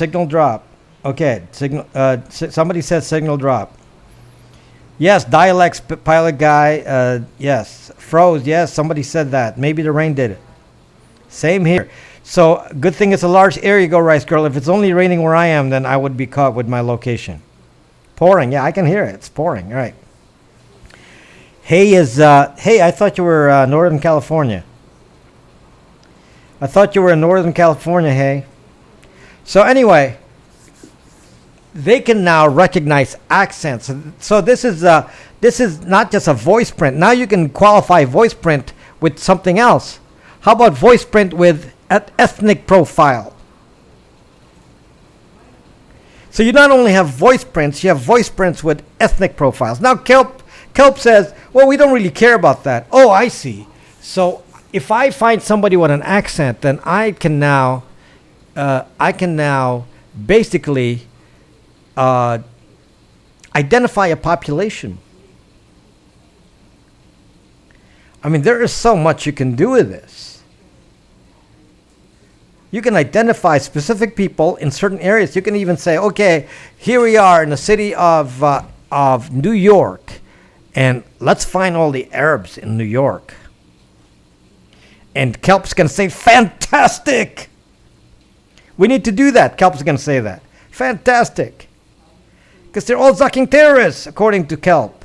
Okay, somebody said signal drop. Yes, dialects, Pilot Guy. Yes, froze. Yes, somebody said that. Maybe the rain did it. Same here. So good thing it's a large area, Go Rice Girl. If it's only raining where I am, then I would be caught with my location. Pouring. Yeah, I can hear it. It's pouring. All right. Hey, I thought you were Northern California. I thought you were in Northern California, hey. So anyway, they can now recognize accents. So this is not just a voice print. Now you can qualify voice print with something else. How about voice print with an ethnic profile? So you not only have voice prints, you have voice prints with ethnic profiles. Now Kelp says, well, we don't really care about that. Oh, I see. So if I find somebody with an accent, then I can now basically identify a population. I mean, there is so much you can do with this. You can identify specific people in certain areas. You can even say, okay, here we are in the city of New York, and let's find all the Arabs in New York. And Kelp's going to say, fantastic! We need to do that. Kelp's going to say that. Fantastic. Because they're all zucking terrorists, according to Kelp.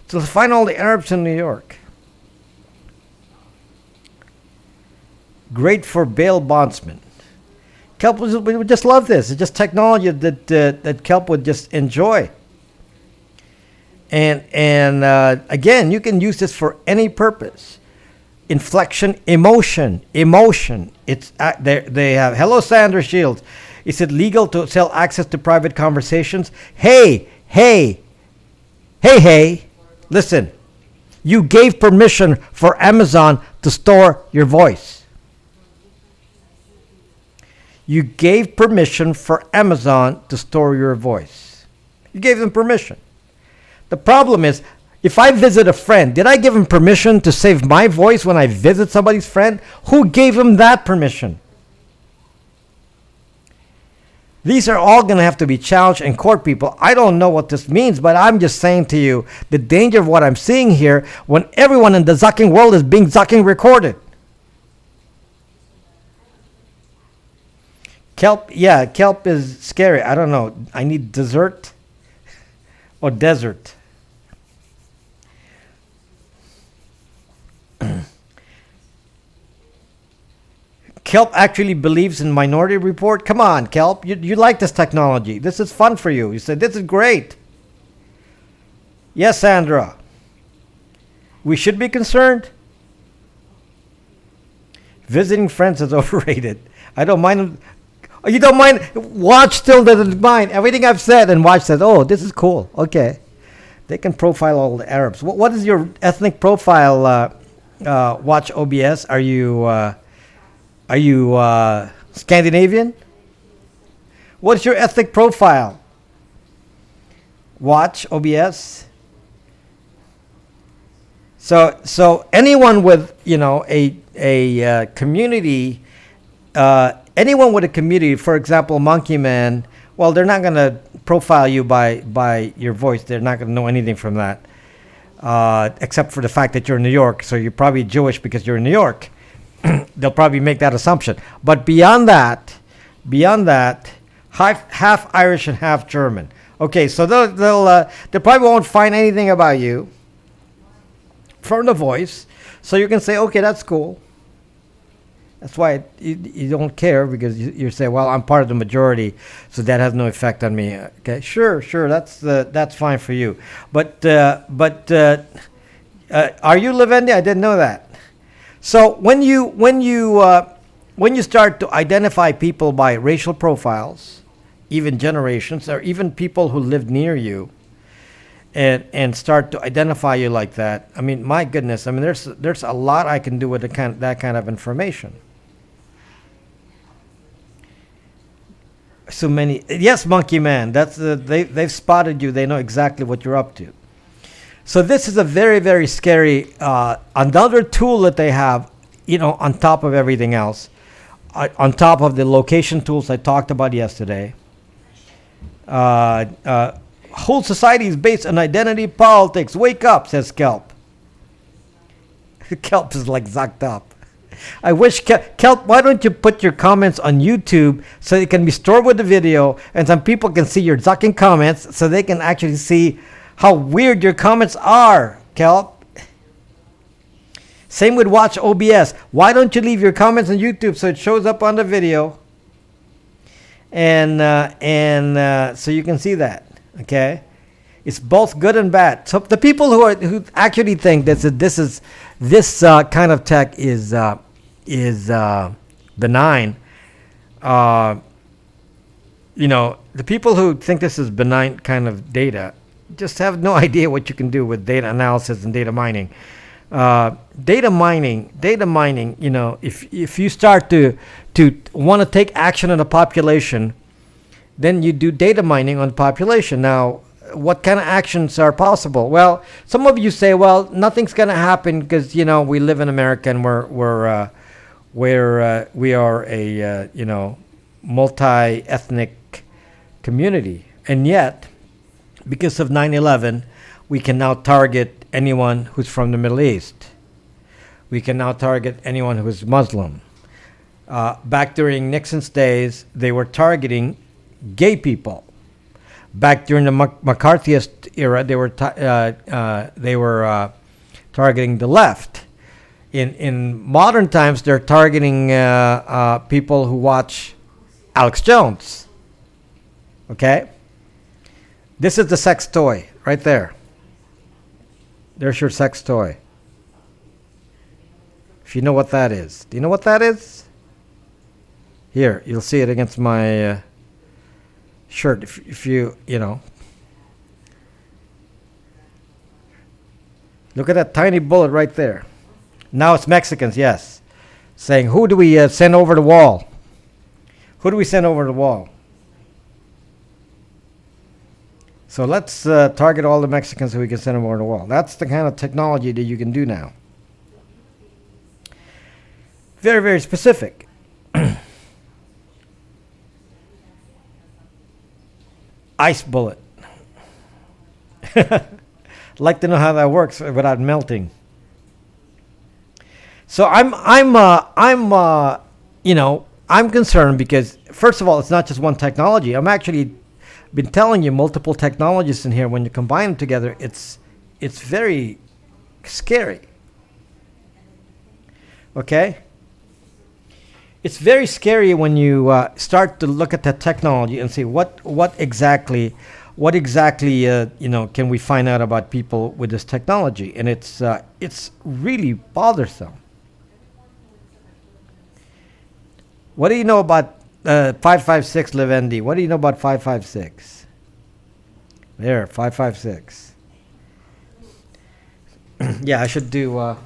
So let's find all the Arabs in New York. Great for bail bondsmen. Kelp would just love this. It's just technology that Kelp would just enjoy. And again, you can use this for any purpose. Inflection, emotion. It's they have. Hello, Sandra Shields. Is it legal to sell access to private conversations? Hey. Listen. You gave permission for Amazon to store your voice. You gave permission for Amazon to store your voice. You gave them permission. The problem is, if I visit a friend, did I give him permission to save my voice when I visit somebody's friend? Who gave him that permission? These are all going to have to be challenged in court, people. I don't know what this means, but I'm just saying to you the danger of what I'm seeing here when everyone in the zucking world is being zucking recorded. Kelp, yeah, kelp is scary. I don't know. I need dessert or desert. Kelp actually believes in Minority Report. Come on, Kelp. You like this technology. This is fun for you. You said, this is great. Yes, Sandra. We should be concerned. Visiting friends is overrated. I don't mind. Oh, you don't mind? Watch still doesn't mind. Everything I've said, and Watch says, oh, this is cool. Okay. They can profile all the Arabs. What is your ethnic profile, Watch OBS? Are you Scandinavian? What's your ethnic profile? Watch OBS. So anyone with a community, anyone with a community, for example, Monkey Man, well, they're not gonna profile you by your voice. They're not gonna know anything from that, except for the fact that you're in New York. So you're probably Jewish because you're in New York. They'll probably make that assumption. But beyond that, half Irish and half German. Okay, so they probably won't find anything about you from the voice. So you can say, okay, that's cool. That's why you don't care, because you say, well, I'm part of the majority, so that has no effect on me. Okay, sure, that's fine for you. But are you Levendi? I didn't know that. So when you start to identify people by racial profiles, even generations, or even people who live near you, and start to identify you like that, I mean, my goodness, I mean, there's a lot I can do with that kind of information. So many, yes, Monkey Man, that's they've spotted you. They know exactly what you're up to. So this is a very, very scary, another tool that they have, on top of everything else, on top of the location tools I talked about yesterday. Whole society is based on identity politics. Wake up, says Kelp. Kelp is like zucked up. I wish, Kelp, why don't you put your comments on YouTube so it can be stored with the video, and some people can see your zucking comments so they can actually see how weird your comments are, Kelp. Same with Watch OBS. Why don't you leave your comments on YouTube so it shows up on the video, and so you can see that. Okay, it's both good and bad. So the people who actually think that this kind of tech is benign, the people who think this is benign kind of data just have no idea what you can do with data analysis and data mining. Data mining, if you start to want to take action on a population, then you do data mining on the population. Now, what kind of actions are possible? Well, some of you say, well, nothing's going to happen because, we live in America and we are a, multi-ethnic community. And yet, because of 9/11, we can now target anyone who's from the Middle East. We can now target anyone who is Muslim. Back during Nixon's days, they were targeting gay people. Back during the McCarthyist era, they were targeting the left. In modern times, they're targeting people who watch Alex Jones. Okay? This is the sex toy right there. There's your sex toy. If you know what that is. Do you know what that is? Here, you'll see it against my shirt. If you Look at that tiny bullet right there. Now it's Mexicans, yes. Saying, who do we send over the wall? Who do we send over the wall? So let's target all the Mexicans so we can send them over the wall. That's the kind of technology that you can do now. Very, very specific. Ice bullet. Like to know how that works without melting. So I'm concerned because, first of all, it's not just one technology. I'm actually been telling you multiple technologies in here. When you combine them together, it's very scary. Okay? It's very scary when you start to look at that technology and say what exactly can we find out about people with this technology, and it's really bothersome. What do you know about 556 Livendi? What do you know about 556? There, 556. Yeah, I should do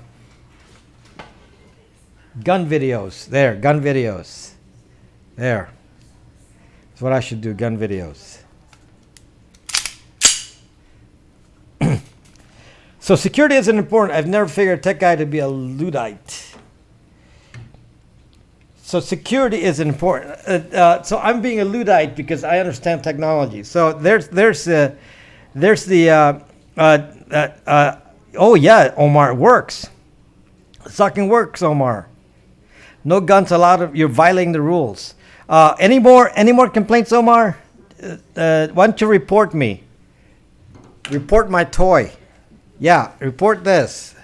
gun videos. There, gun videos. There. That's what I should do, gun videos. So security isn't important. I've never figured a tech guy to be a Luddite. So security is important. So I'm being a Luddite because I understand technology. So there's the oh yeah, Omar, it works. Sucking works, Omar. No guns allowed. You're violating the rules. Any more complaints, Omar? Why don't you report me? Report my toy. Yeah, report this.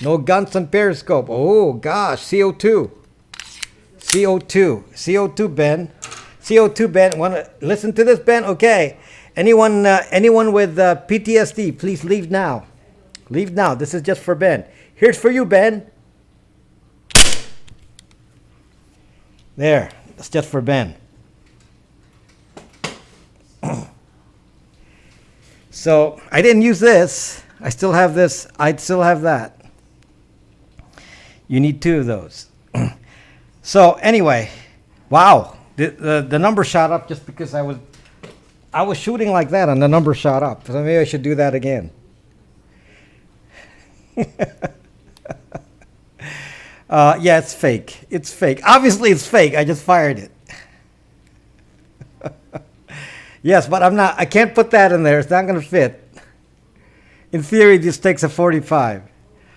No guns on Periscope. Oh gosh, CO2. CO2, Ben. CO2, Ben. Want to listen to this, Ben? Okay. Anyone with PTSD, please leave now. Leave now. This is just for Ben. Here's for you, Ben. There. That's just for Ben. So I didn't use this. I still have this. I'd still have that. You need two of those. So anyway, wow, the number shot up just because I was shooting like that and the number shot up. So maybe I should do that again. Yeah, it's fake. It's fake. Obviously, it's fake. I just fired it. Yes, but I can't put that in there. It's not going to fit. In theory, this takes a 45.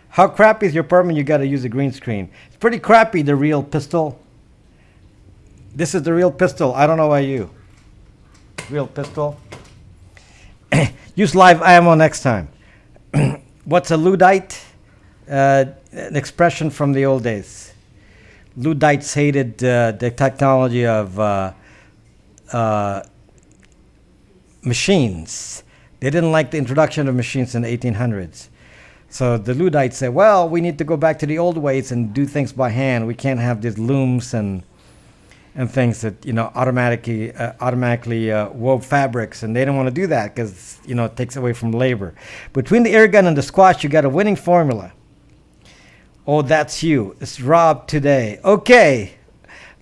How crappy is your apartment? You got to use a green screen. It's pretty crappy, the real pistol. This is the real pistol. I don't know about you. Real pistol. Use live ammo next time. What's a Luddite? An expression from the old days. Luddites hated the technology of machines. They didn't like the introduction of machines in the 1800s. So the Luddites said, well, we need to go back to the old ways and do things by hand. We can't have these looms and things that, automatically wove fabrics. And they didn't want to do that because, it takes away from labor. Between the air gun and the squash, you got a winning formula. Oh, that's you. It's Rob today. Okay.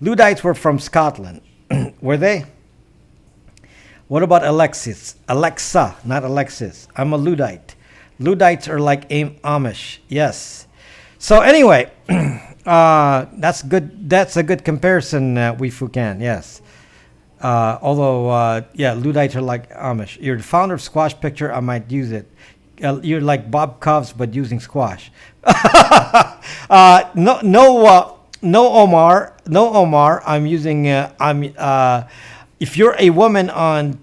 Luddites were from Scotland. Were they? What about Alexis? Alexa, not Alexis. I'm a Luddite. Luddites are like Amish. Yes. So anyway, that's good. That's a good comparison, Wee Fu Can. Yes. Although, Luddites are like Amish. You're the founder of Squash Picture. I might use it. You're like Bob Cobbs, but using squash. No, Omar. No, Omar. I'm using. If you're a woman on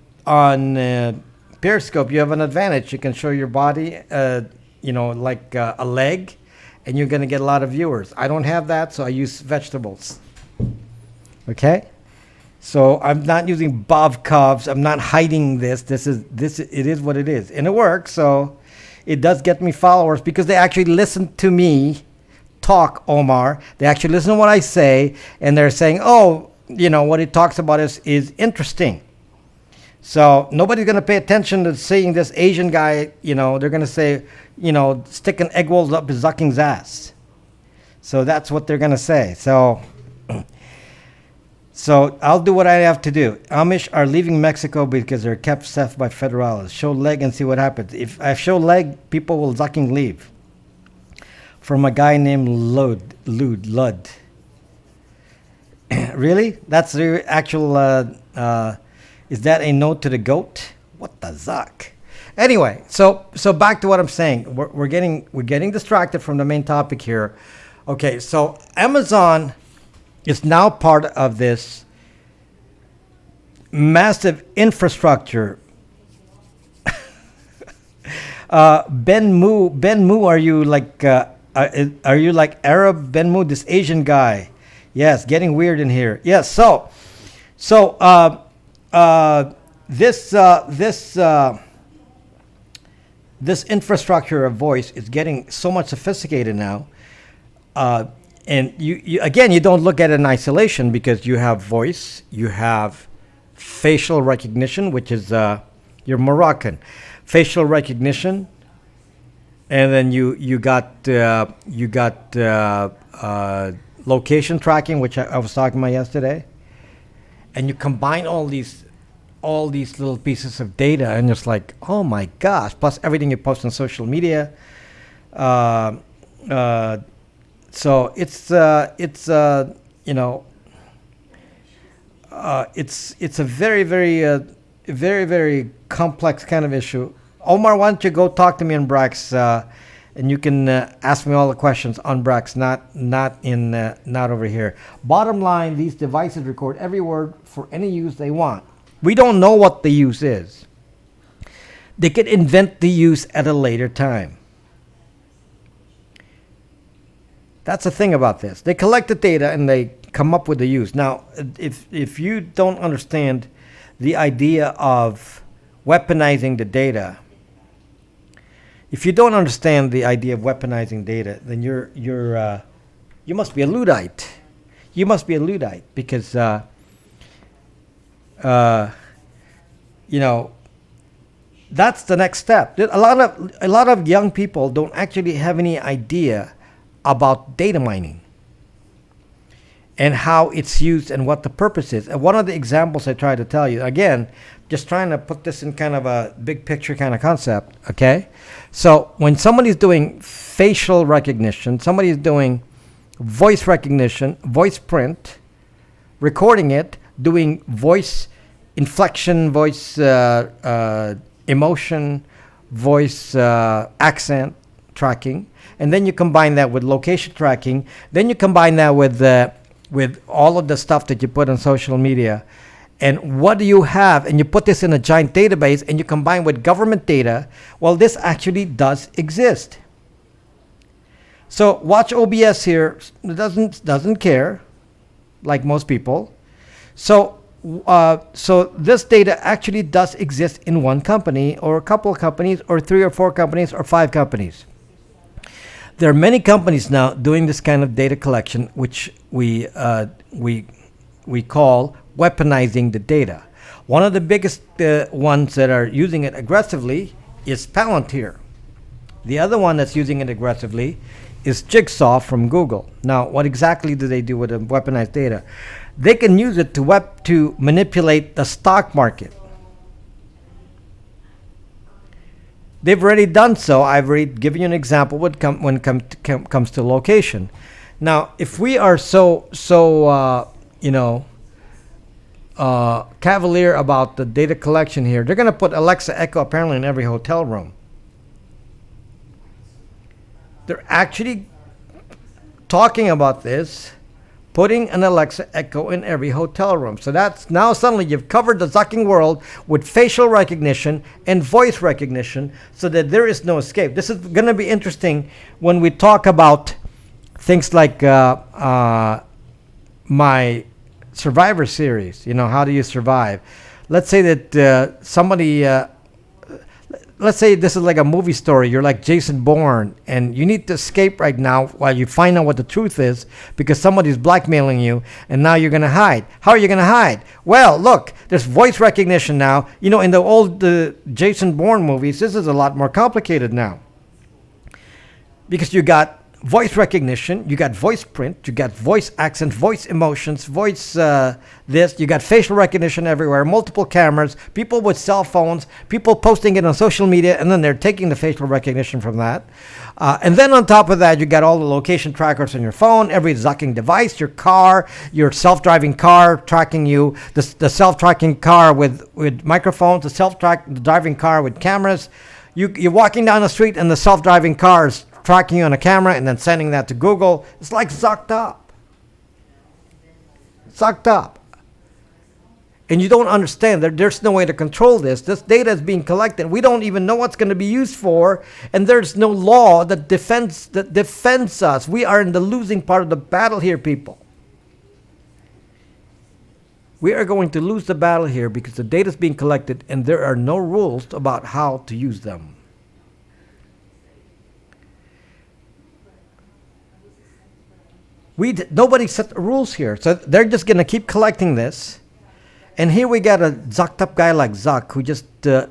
Periscope, you have an advantage. You can show your body, like a leg, and you're going to get a lot of viewers. I don't have that, so I use vegetables. Okay? So I'm not using Bob Cobbs. I'm not hiding this. It is what it is. And it works, so it does get me followers because they actually listen to me talk, Omar. They actually listen to what I say, and they're saying, oh, what he talks about is interesting. So nobody's going to pay attention to seeing this Asian guy, they're going to say, sticking egg rolls up his Zucking's ass. So that's what they're going to say. So I'll do what I have to do. Amish are leaving Mexico because they're kept safe by federales. Show leg and see what happens. If I show leg, people will Zucking leave. From a guy named Lud. Really? That's the actual, is that a note to the goat? What the Zuck? Anyway, so back to what I'm saying. We're getting distracted from the main topic here. Okay, so Amazon is now part of this massive infrastructure. Ben Mu, are you like Arab Ben Mu, this Asian guy? Yes, getting weird in here. Yes, this infrastructure of voice is getting so much sophisticated now. And you again, you don't look at it in isolation because you have voice, you have facial recognition, which is you're Moroccan, facial recognition, and then you got location tracking, which I was talking about yesterday, and you combine all these little pieces of data, and it's like, oh my gosh! Plus everything you post on social media. So it's a very complex kind of issue. Omar, why don't you go talk to me on Brax, and you can ask me all the questions on Brax, not over here. Bottom line, these devices record every word for any use they want. We don't know what the use is. They could invent the use at a later time. That's the thing about this. They collect the data and they come up with the use. Now, if you don't understand the idea of weaponizing the data, then you must be a Luddite. You must be a Luddite because that's the next step. A lot of young people don't actually have any idea about data mining and how it's used and what the purpose is. And one of the examples I try to tell you, again, just trying to put this in kind of a big picture kind of concept, okay? So when somebody's doing facial recognition, somebody's doing voice recognition, voice print, recording it, doing voice inflection, voice emotion, voice accent tracking, and then you combine that with location tracking. Then you combine that with all of the stuff that you put on social media. And what do you have? And you put this in a giant database and you combine with government data. Well, this actually does exist. So watch OBS here. Doesn't care, like most people. So this data actually does exist in one company or a couple of companies or 3 or 4 companies or 5 companies. There are many companies now doing this kind of data collection, which we call weaponizing the data. One of the biggest ones that are using it aggressively is Palantir. The other one that's using it aggressively is Jigsaw from Google. Now, what exactly do they do with the weaponized data? They can use it to manipulate the stock market. They've already done so. I've already given you an example when it comes to location. Now, if we are so cavalier about the data collection here, they're going to put Alexa Echo apparently in every hotel room. They're actually talking about this, putting an Alexa Echo in every hotel room. So that's now suddenly you've covered the Zucking world with facial recognition and voice recognition so that there is no escape. This is going to be interesting when we talk about things like my Survivor series. How do you survive? Let's say that somebody, let's say this is like a movie story. You're like Jason Bourne, and you need to escape right now while you find out what the truth is, because somebody's blackmailing you, and now you're gonna hide. How are you gonna hide? Well, look, there's voice recognition now. You know, in the old Jason Bourne movies, this is a lot more complicated now, because you got voice recognition, you got voice print, you got voice accent, voice emotions, voice this, you got facial recognition everywhere, multiple cameras, people with cell phones, people posting it on social media, and then they're taking the facial recognition from that. And then on top of that, you got all the location trackers on your phone, every Zucking device, your car, your self-driving car tracking you, the self-tracking car with microphones, the self-driving car with cameras. You're walking down the street and the self-driving car is tracking you on a camera and then sending that to Google. It's like Zucked up. Zucked up. And you don't understand that there's no way to control this. This data is being collected. We don't even know what's going to be used for, and there's no law that defends us. We are in the losing part of the battle here, people. We are going to lose the battle here because the data is being collected and there are no rules about how to use them. Nobody set the rules here, so they're just going to keep collecting this. And here we got a zucked up guy like Zuck who just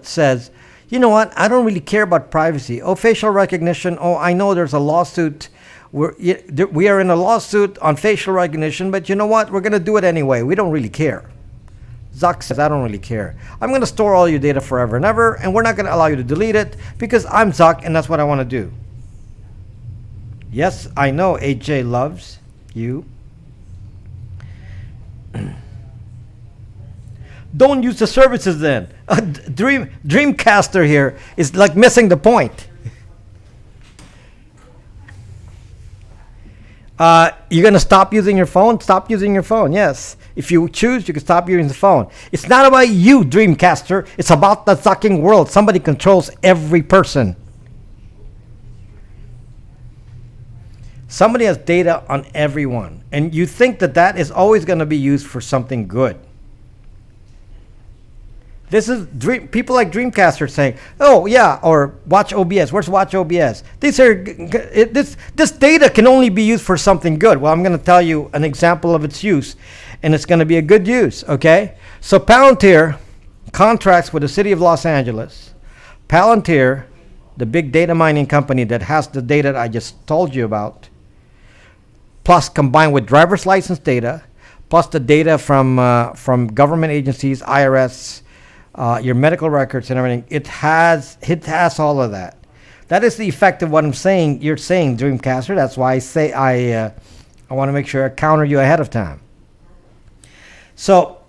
says, you know what, I don't really care about privacy. Oh, facial recognition. Oh, I know there's a lawsuit. We are in a lawsuit on facial recognition, but you know what, we're going to do it anyway. We don't really care. Zuck says, I don't really care. I'm going to store all your data forever and ever, and we're not going to allow you to delete it because I'm Zuck and that's what I want to do. Yes, I know AJ loves you. Don't use the services then. Dreamcaster here is like missing the point. You're going to stop using your phone? Stop using your phone, yes. If you choose, you can stop using the phone. It's not about you, Dreamcaster. It's about the sucking world. Somebody controls every person. Somebody has data on everyone. And you think that that is always going to be used for something good. This is people like Dreamcast saying, "Oh yeah," or Watch OBS. Where's Watch OBS? This data can only be used for something good. Well, I'm going to tell you an example of its use, and it's going to be a good use. Okay, so Palantir contracts with the city of Los Angeles. Palantir, the big data mining company that has the data that I just told you about, plus combined with driver's license data, plus the data from government agencies, IRS. Your medical records and everything, it has all of that. That is the effect of what I'm saying. You're saying, Dreamcaster. That's why I say I want to make sure I counter you ahead of time. So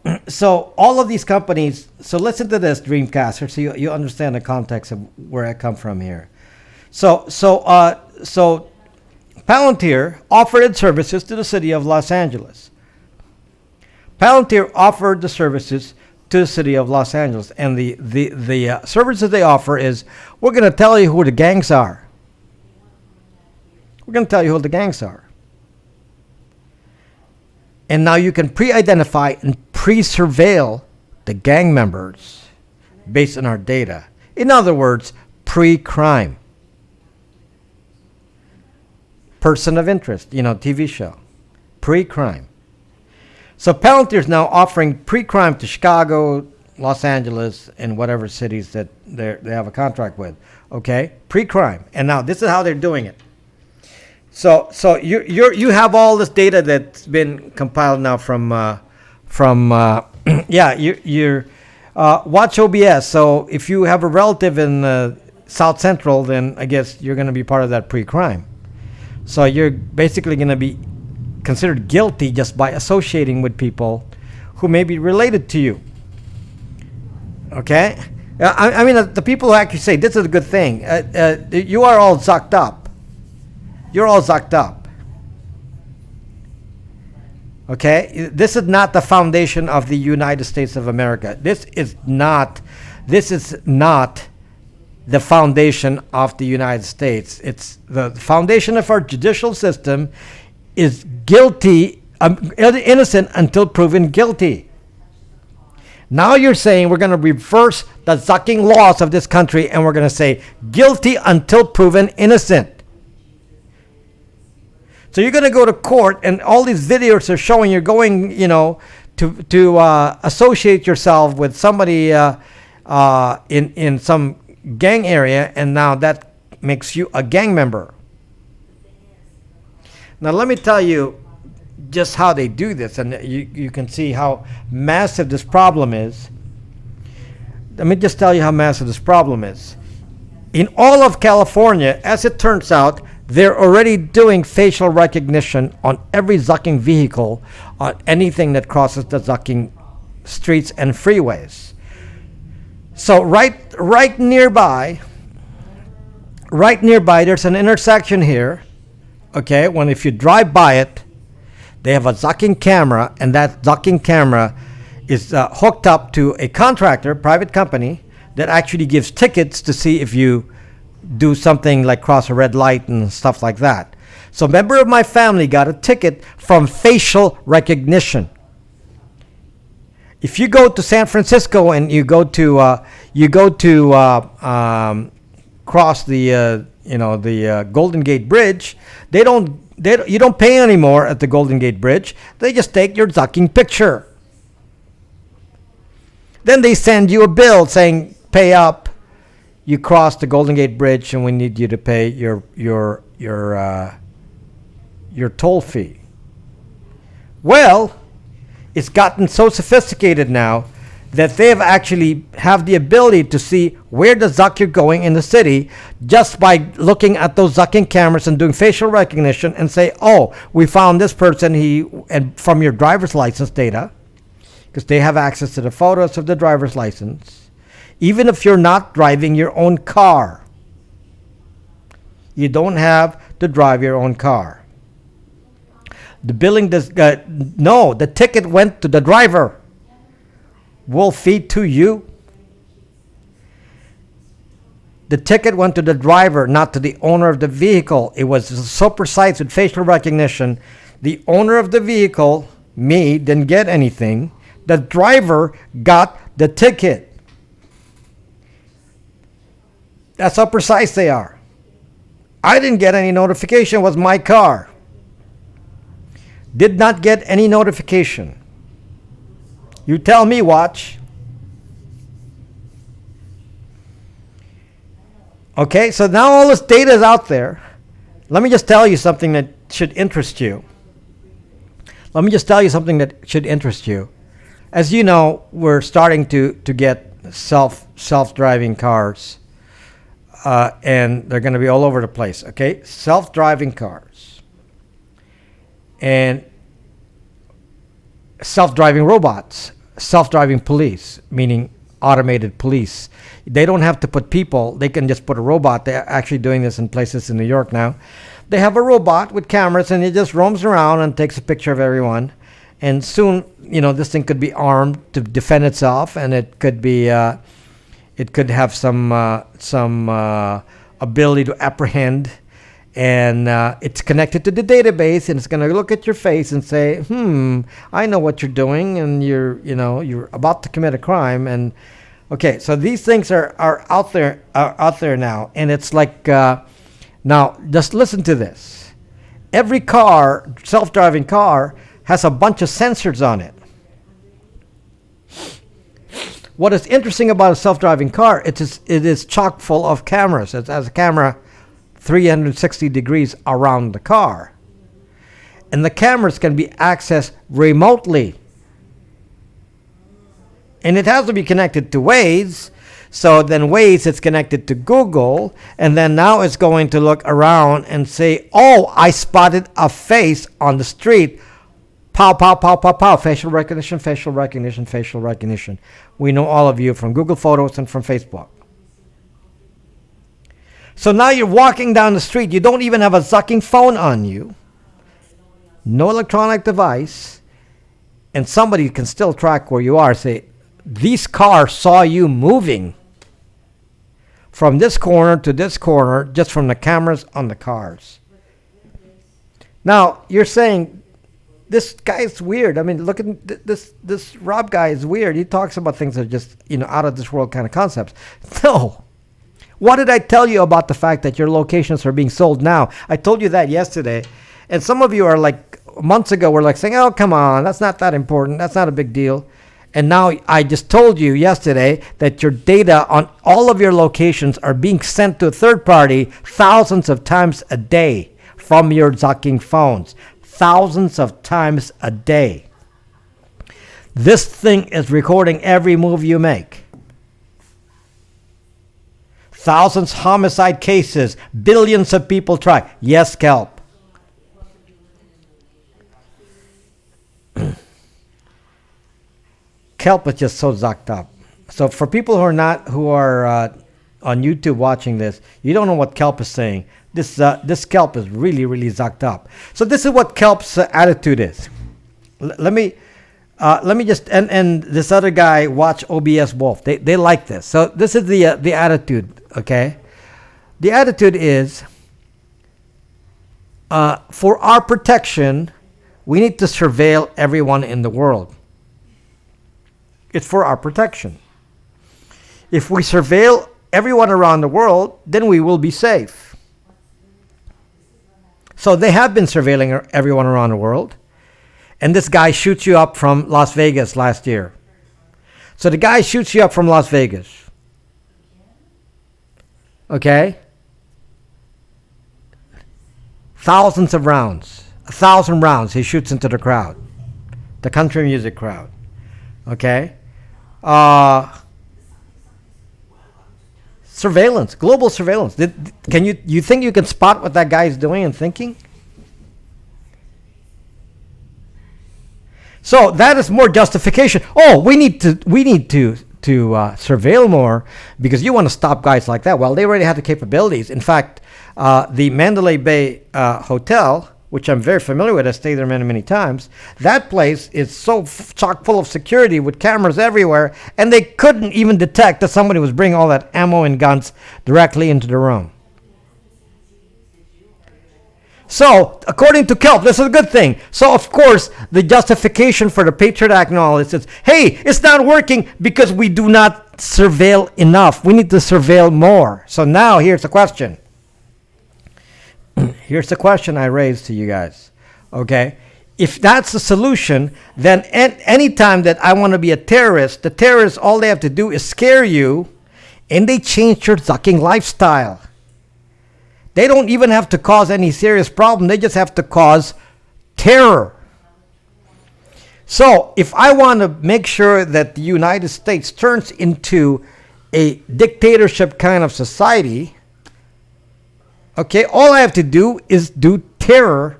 all of these companies. So listen to this, Dreamcaster, so you understand the context of where I come from here. So Palantir offered its services to the city of Los Angeles. Palantir offered the services to the city of Los Angeles, and the services they offer is, we're going to tell you who the gangs are. We're going to tell you who the gangs are. And now you can pre-identify and pre-surveil the gang members based on our data. In other words, pre-crime. Person of interest, TV show. Pre-crime. So Palantir is now offering pre-crime to Chicago, Los Angeles, and whatever cities that they have a contract with. Okay, pre-crime, and now this is how they're doing it. So you have all this data that's been compiled now from Watch OBS. So if you have a relative in South Central, then I guess you're going to be part of that pre-crime. So you're basically going to be considered guilty just by associating with people who may be related to you. Okay? I mean, the people who actually say, this is a good thing. You are all zucked up. You're all zucked up. Okay? This is not the foundation of the United States of America. This is not the foundation of the United States. It's the foundation of our judicial system is innocent until proven guilty. Now you're saying we're going to reverse the zucking laws of this country and we're going to say guilty until proven innocent. So you're going to go to court and all these videos are showing you're going, to associate yourself with somebody in some gang area, and now that makes you a gang member. Now let me tell you just how they do this, and you can see how massive this problem is. Let me just tell you how massive this problem is. In all of California, as it turns out, they're already doing facial recognition on every zucking vehicle, on anything that crosses the zucking streets and freeways. So right nearby, there's an intersection here. Okay, if you drive by it, they have a zucking camera, and that zucking camera is hooked up to a contractor, private company, that actually gives tickets to see if you do something like cross a red light and stuff like that. So a member of my family got a ticket from facial recognition. If you go to San Francisco and you go to cross the Golden Gate Bridge, you don't pay anymore at the Golden Gate Bridge. They just take your zucking picture. Then they send you a bill saying pay up. You crossed the Golden Gate Bridge, and we need you to pay your toll fee. Well, it's gotten so sophisticated now that they have the ability to see where the zuck you're going in the city just by looking at those zucking cameras and doing facial recognition and say, oh, we found this person and from your driver's license data, because they have access to the photos of the driver's license. Even if you're not driving your own car, you don't have to drive your own car. The billing the ticket went to the driver. We'll feed to you. The ticket went to the driver, not to the owner of the vehicle. It was so precise with facial recognition. The owner of the vehicle, me, didn't get anything. The driver got the ticket. That's how precise they are. I didn't get any notification. It was my car. Did not get any notification. You tell me, watch. Okay, so now all this data is out there. Let me just tell you something that should interest you. As you know, we're starting to get self-driving cars. And they're going to be all over the place, okay? Self-driving cars. And self-driving robots. Self-driving police, meaning automated police. They don't have to put people. They can just put a robot. They're actually doing this in places in New York now. They have a robot with cameras, and it just roams around and takes a picture of everyone. And soon, this thing could be armed to defend itself, and it could be... it could have some ability to apprehend, and it's connected to the database, and it's going to look at your face and say, I know what you're doing, and you're about to commit a crime. And okay, so these things are out there now, and it's like now just listen to this. Every car, self-driving car, has a bunch of sensors on it. What is interesting about a self-driving car, it is chock full of cameras. It has a camera 360 degrees around the car. And the cameras can be accessed remotely. And it has to be connected to Waze. So then Waze, it's connected to Google. And then now it's going to look around and say, oh, I spotted a face on the street. Pow, pow, pow, pow, pow. Facial recognition, facial recognition, facial recognition. We know all of you from Google Photos and from Facebook. So now you're walking down the street. You don't even have a zucking phone on you. No electronic device. And somebody can still track where you are. Say, these cars saw you moving from this corner to this corner just from the cameras on the cars. Now, you're saying, this guy is weird. I mean, look at this Rob guy is weird. He talks about things that are just, out of this world kind of concepts. No. What did I tell you about the fact that your locations are being sold now? I told you that yesterday. And some of you are like, months ago, were like saying, oh, come on, that's not that important. That's not a big deal. And now I just told you yesterday that your data on all of your locations are being sent to a third party thousands of times a day from your Zucking phones. Thousands of times a day. This thing is recording every move you make. Thousands homicide cases, billions of people try. Yes, Kelp. Kelp is just so zucked up. So for people who are on YouTube watching this, you don't know what Kelp is saying. This Kelp is really, really zucked up. So this is what Kelp's attitude is. Let me just and this other guy watch OBS Wolf. They like this. So this is the attitude. Okay, the attitude is for our protection, we need to surveil everyone in the world. It's for our protection. If we surveil everyone around the world, then we will be safe. So they have been surveilling everyone around the world. And this guy shoots you up from Las Vegas last year. So the guy shoots you up from Las Vegas. Okay? Thousands of rounds. 1,000 rounds he shoots into the crowd. The country music crowd. Okay? Surveillance. Global surveillance. You think you can spot what that guy is doing and thinking? So that is more justification. Oh, we need to surveil more because you want to stop guys like that. Well, they already have the capabilities. In fact, the Mandalay Bay Hotel, which I'm very familiar with, I stayed there many, many times. That place is so chock full of security with cameras everywhere, and they couldn't even detect that somebody was bringing all that ammo and guns directly into the room. So, according to Kelp, this is a good thing. So, of course, the justification for the Patriot Act and all this is, hey, it's not working because we do not surveil enough. We need to surveil more. So now, here's the question. Here's the question I raised to you guys. Okay? If that's the solution, then any time that I want to be a terrorist, the terrorists, all they have to do is scare you, and they change your zucking lifestyle. They don't even have to cause any serious problem. They just have to cause terror. So if I want to make sure that the United States turns into a dictatorship kind of society, okay, all I have to do is do terror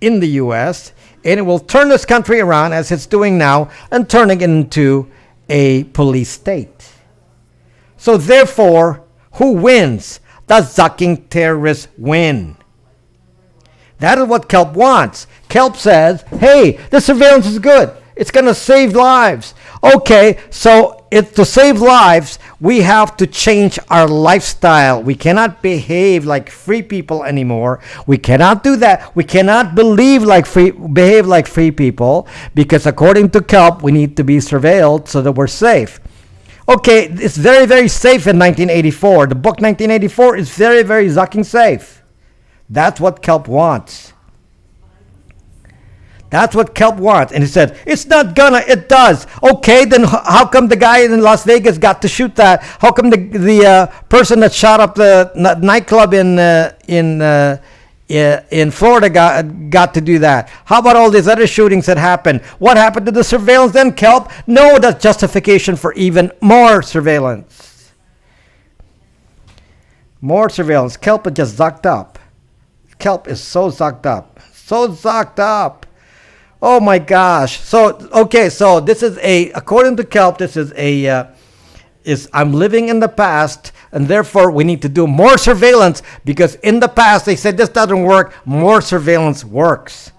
in the U.S., and it will turn this country around as it's doing now and turning it into a police state. So therefore, who wins? The zucking terrorists win. That is what Kelp wants. Kelp says, hey, the surveillance is good. It's going to save lives. Okay, so to save lives, we have to change our lifestyle. We cannot behave like free people anymore. We cannot do that. We cannot behave like free people because according to Kelp, we need to be surveilled so that we're safe. Okay, it's very, very safe in 1984. The book 1984 is very, very zucking safe. That's what Kelp wants. That's what Kelp wants. And he said, it's not gonna, it does. Okay, then how come the guy in Las Vegas got to shoot that? How come the person that shot up the nightclub in Florida got to do that? How about all these other shootings that happened? What happened to the surveillance then, Kelp? No, that's justification for even more surveillance. More surveillance. Kelp is just zucked up. Kelp is so zucked up. So zucked up. Oh my gosh. So, okay, so this is according to Kelp, this is I'm living in the past, and therefore we need to do more surveillance because in the past they said this doesn't work, more surveillance works.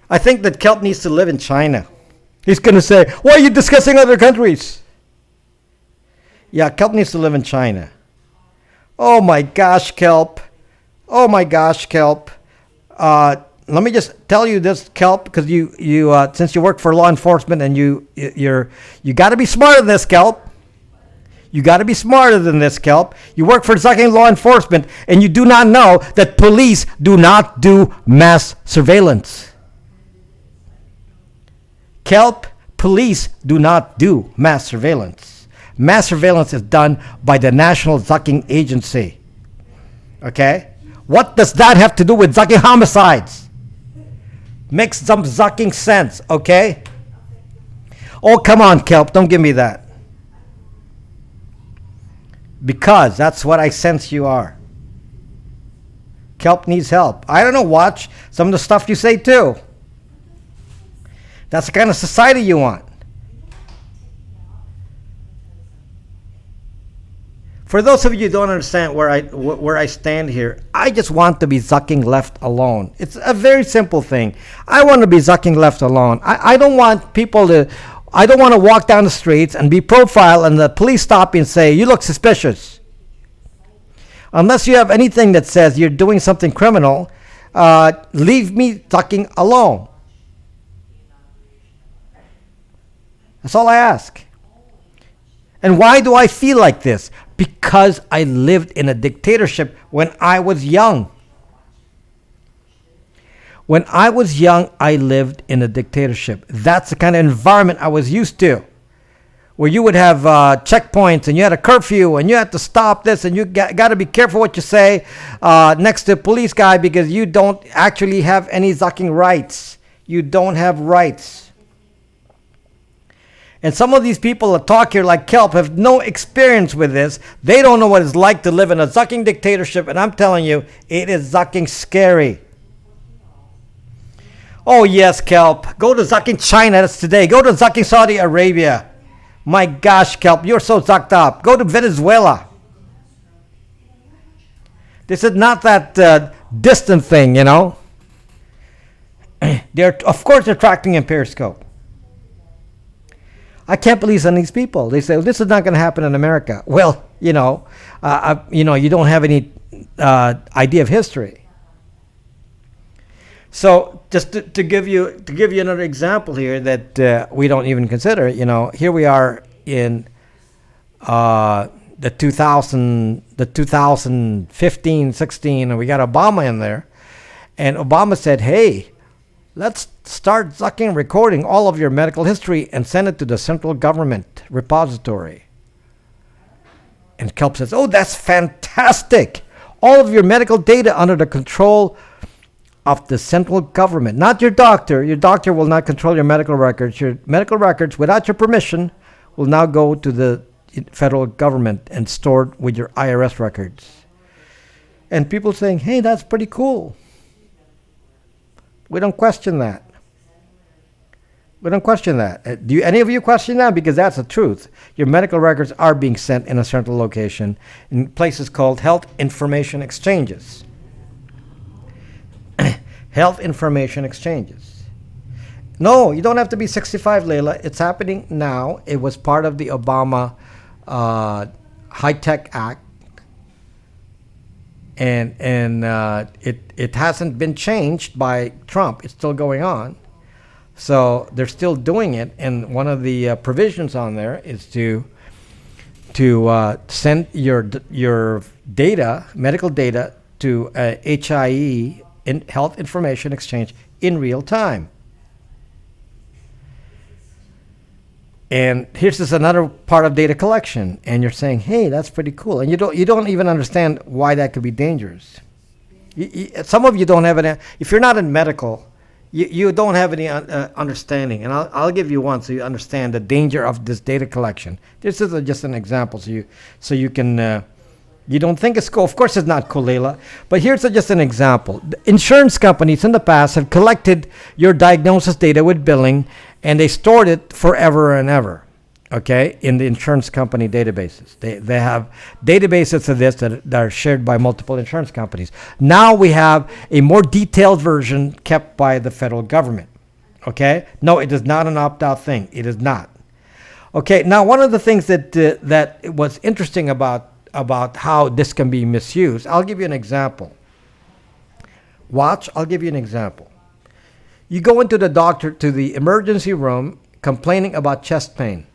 I think that Kelp needs to live in China. He's going to say, why are you discussing other countries? Yeah, Kelp needs to live in China. Oh my gosh, Kelp. Oh my gosh, Kelp. let me just tell you this, Kelp, because you since you work for law enforcement and you got to be smarter than this, Kelp. You got to be smarter than this, Kelp. You work for Zucking law enforcement, and you do not know that police do not do mass surveillance. Kelp, police do not do mass surveillance. Mass surveillance is done by the National Zucking Agency. Okay? What does that have to do with Zucking homicides? Makes some Zucking sense, okay? Oh, come on, Kelp, don't give me that. Because that's what I sense you are. Kelp needs help. I don't know, watch some of the stuff you say too. That's the kind of society you want. For those of you who don't understand where I stand here, I just want to be Zucking left alone. It's a very simple thing. I want to be Zucking left alone. I don't want people to... I don't want to walk down the streets and be profiled and the police stop me and say, you look suspicious. Unless you have anything that says you're doing something criminal, leave me Zucking alone. That's all I ask. And why do I feel like this? Because I lived in a dictatorship when I was young. When I was young, I lived in a dictatorship. That's the kind of environment I was used to, where you would have checkpoints and you had a curfew and you had to stop this and you got to be careful what you say next to a police guy because you don't actually have any Zucking rights. You don't have rights. And some of these people that talk here like Kelp have no experience with this. They don't know what it's like to live in a Zucking dictatorship. And I'm telling you, it is Zucking scary. Oh, yes, Kelp. Go to Zucking China. That's today. Go to Zucking Saudi Arabia. My gosh, Kelp, you're so zucked up. Go to Venezuela. This is not that distant thing, you know. Of course, they're tracking in Periscope. I can't believe some of these people. They say, well, this is not going to happen in America. Well, you don't have any idea of history. So just to give you another example here that we don't even consider, here we are in the 2015, 16, and we got Obama in there, and Obama said, "Hey, let's start Zucking recording all of your medical history and send it to the central government repository." And Kelp says, "Oh, that's fantastic! All of your medical data under the control of the central government, not your doctor. Your doctor will not control your medical records. Your medical records, without your permission, will now go to the federal government and stored with your IRS records." And people saying, "Hey, that's pretty cool. We don't question that. We don't question that." Do any of you question that? Because that's the truth. Your medical records are being sent in a central location in places called health information exchanges. Health information exchanges. No, you don't have to be 65, Layla. It's happening now. It was part of the Obama High-Tech Act. And it hasn't been changed by Trump. It's still going on. So they're still doing it. And one of the provisions on there is to send your data, medical data, to HIE, Health Information Exchange, in real time. And here's just another part of data collection, and you're saying, "Hey, that's pretty cool," and you don't even understand why that could be dangerous. Some of you don't have any. If you're not in medical, you don't have any understanding, and I'll give you one so you understand the danger of this data collection. This is just an example, so you can. You don't think it's cool. Of course it's not cool, Layla. But here's just an example. The insurance companies in the past have collected your diagnosis data with billing, and they stored it forever and ever, okay, in the insurance company databases. They have databases of this that are shared by multiple insurance companies. Now we have a more detailed version kept by the federal government, okay? No, it is not an opt-out thing. It is not. Okay, now one of the things that was interesting about how this can be misused. I'll give you an example. Watch, I'll give you an example. You go into the doctor, to the emergency room, complaining about chest pain.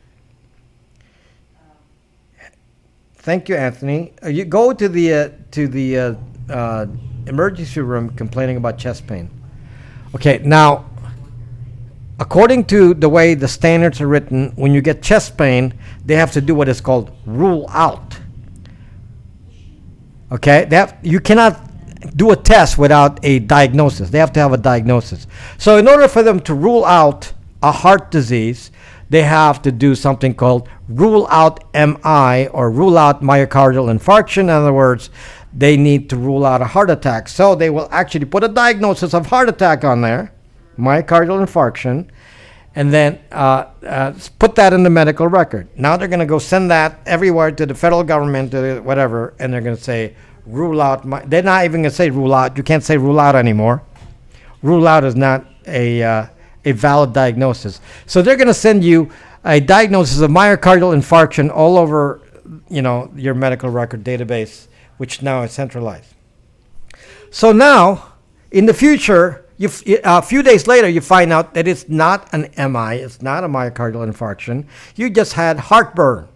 Thank you, Anthony. You go to the emergency room complaining about chest pain. Okay, now, according to the way the standards are written, when you get chest pain, they have to do what is called rule out. Okay, you cannot do a test without a diagnosis. They have to have a diagnosis. So in order for them to rule out a heart disease, they have to do something called rule out MI, or rule out myocardial infarction. In other words, they need to rule out a heart attack. So they will actually put a diagnosis of heart attack on there, myocardial infarction, and then put that in the medical record. Now they're going to go send that everywhere to the federal government, to whatever, and they're going to say, rule out. They're not even going to say rule out. You can't say rule out anymore. Rule out is not a valid diagnosis. So they're going to send you a diagnosis of myocardial infarction all over, your medical record database, which now is centralized. So now, in the future, a few days later, you find out that it's not an MI, it's not a myocardial infarction. You just had heartburn.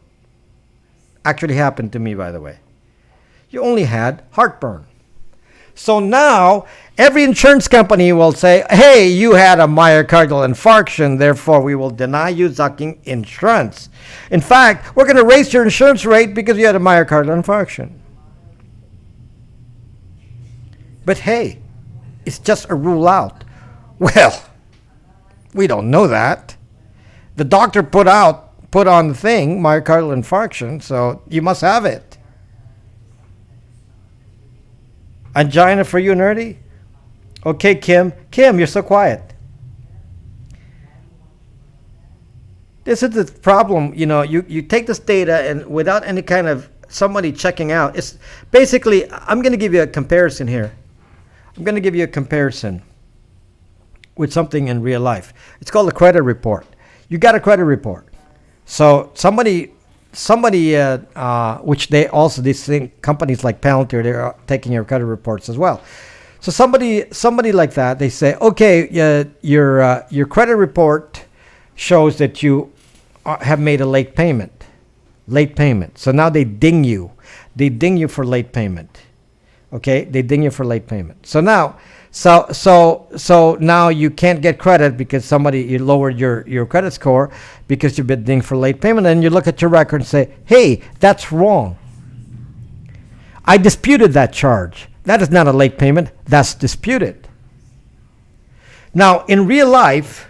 Actually happened to me, by the way. You only had heartburn. So now, every insurance company will say, hey, you had a myocardial infarction, therefore we will deny you Zucking insurance. In fact, we're going to raise your insurance rate because you had a myocardial infarction. But hey, it's just a rule out. Well, we don't know that. The doctor put on the thing, myocardial infarction, so you must have it. Angina for you, nerdy? Okay, Kim. Kim, you're so quiet. This is the problem. You take this data and without any kind of somebody checking out, it's basically, I'm going to give you a comparison here. I'm going to give you a comparison with something in real life. It's called a credit report. You got a credit report. So somebody, which they also, these companies like Palantir, they're taking your credit reports as well. So somebody like that, they say, okay, your credit report shows that you have made a late payment. So now they ding you. They ding you for late payment. Okay, they ding you for late payment. So now, so now you can't get credit because you lowered your credit score because you've been dinged for late payment, and you look at your record and say, hey, that's wrong. I disputed that charge. That is not a late payment. That's disputed. Now, in real life,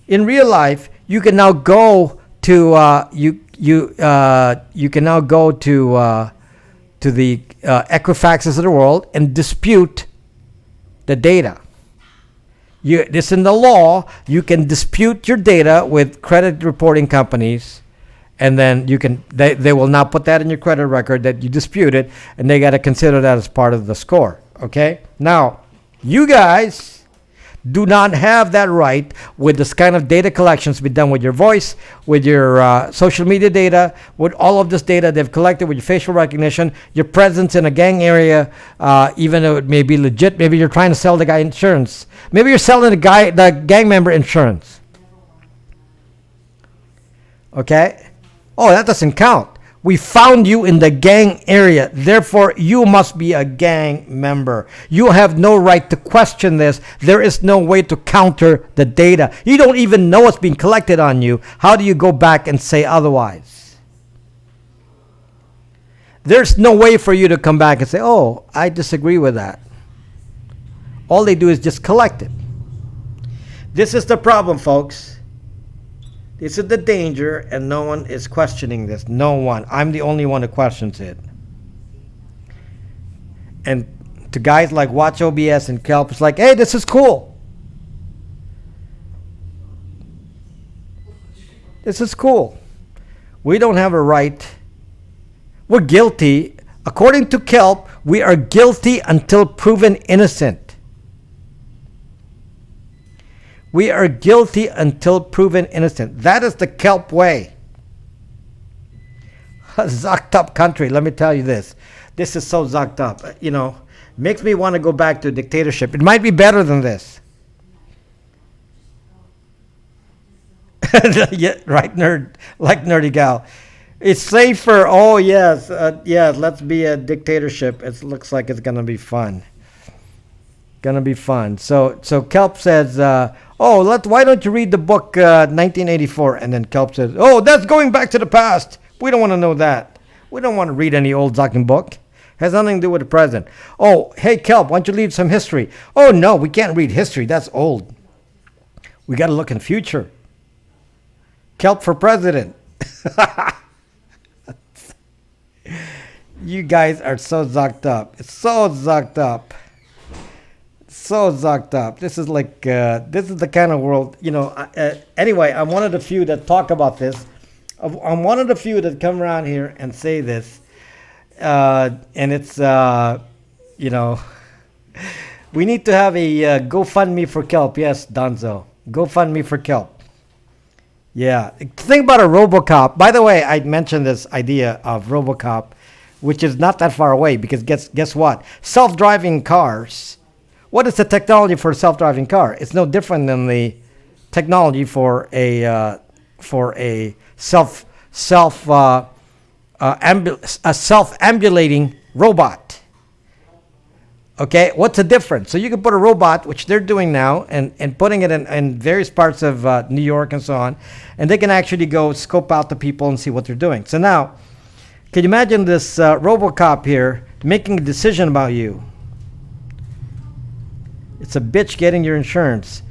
you can now go to you can now go to the Equifaxes of the world and dispute the data. This in the law, you can dispute your data with credit reporting companies, and then they will not put that in your credit record that you disputed, and they got to consider that as part of the score. Okay? Now, you guys do not have that right with this kind of data collections be done with your voice, with your social media data, with all of this data they've collected, with your facial recognition, your presence in a gang area, even though it may be legit. Maybe you're trying to sell the guy insurance. Maybe you're selling the gang member insurance. Okay? Oh, that doesn't count. We found you in the gang area. Therefore, you must be a gang member. You have no right to question this. There is no way to counter the data. You don't even know what's being collected on you. How do you go back and say otherwise? There's no way for you to come back and say, oh, I disagree with that. All they do is just collect it. This is the problem, folks. This is the danger, and no one is questioning this. No one. I'm the only one who questions it. And to guys like Watch OBS and Kelp, it's like, hey, this is cool. This is cool. We don't have a right. We're guilty. According to Kelp, we are guilty until proven innocent. We are guilty until proven innocent. That is the Kelp way. Zucked up country, let me tell you this. This is so zucked up. Makes me want to go back to dictatorship. It might be better than this. Yeah, right, nerd, like nerdy gal. It's safer. Oh yes, yeah. Let's be a dictatorship. It looks like it's gonna be fun. Gonna be fun. So Kelp says, "Oh, why don't you read the book 1984?" And then Kelp says, "Oh, that's going back to the past. We don't want to know that. We don't want to read any old Zucking book. Has nothing to do with the present. Oh, hey Kelp, why don't you read some history? Oh no, we can't read history. That's old. We got to look in future. Kelp for president." You guys are so zucked up. It's so zucked up. So zucked up. This is like this is the kind of world, anyway, I'm one of the few that talk about this. I'm one of the few that come around here and say this, and it's we need to have a GoFundMe for Kelp. Yes, Donzo, GoFundMe for Kelp. Yeah, think about a RoboCop. By the way, I mentioned this idea of RoboCop, which is not that far away because guess what? Self-driving cars. What is the technology for a self-driving car? It's no different than the technology for a self-ambulating robot. Okay, what's the difference? So you can put a robot, which they're doing now, and putting it in various parts of New York and so on, and they can actually go scope out the people and see what they're doing. So now, can you imagine this RoboCop here making a decision about you? It's a bitch getting your insurance.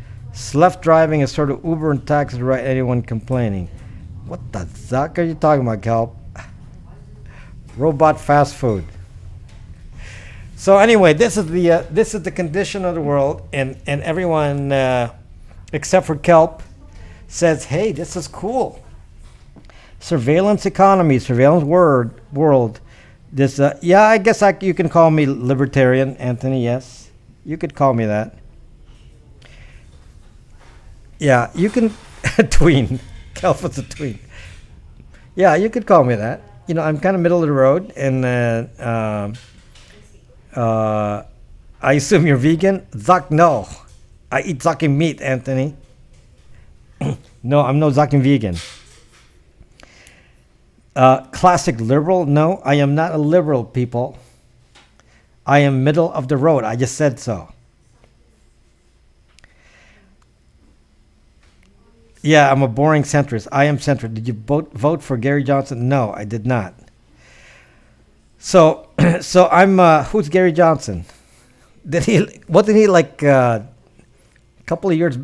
Left driving is sort of Uber and taxi, right? Anyone complaining? What the fuck are you talking about, Kelp? Robot fast food. So anyway, this is the condition of the world, and everyone except for Kelp says, "Hey, this is cool. Surveillance economy, surveillance world. This, yeah, I guess you can call me libertarian, Anthony. Yes." You could call me that. Yeah, you can. Tween. Kelp was a tween. Yeah, you could call me that. I'm kind of middle of the road, and I assume you're vegan. Zuck, no. I eat Zucking meat, Anthony. No, I'm no Zucking vegan. Classic liberal? No, I am not a liberal, people. I am middle of the road. I just said so. Yeah, I'm a boring centrist. I am centrist. Did you vote for Gary Johnson? No, I did not. So I'm. Who's Gary Johnson? Wasn't he like a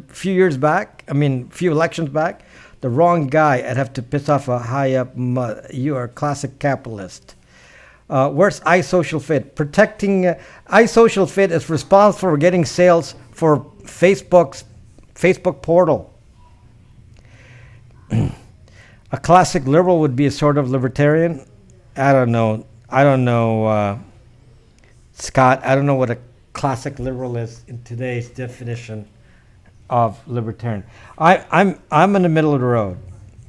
few years back? I mean, few elections back. The wrong guy. I'd have to piss off a high up. You are a classic capitalist. Where's iSocialFit? Protecting iSocialFit is responsible for getting sales for Facebook portal. A classic liberal would be a sort of libertarian. I don't know, Scott. I don't know what a classic liberal is in today's definition of libertarian. I'm in the middle of the road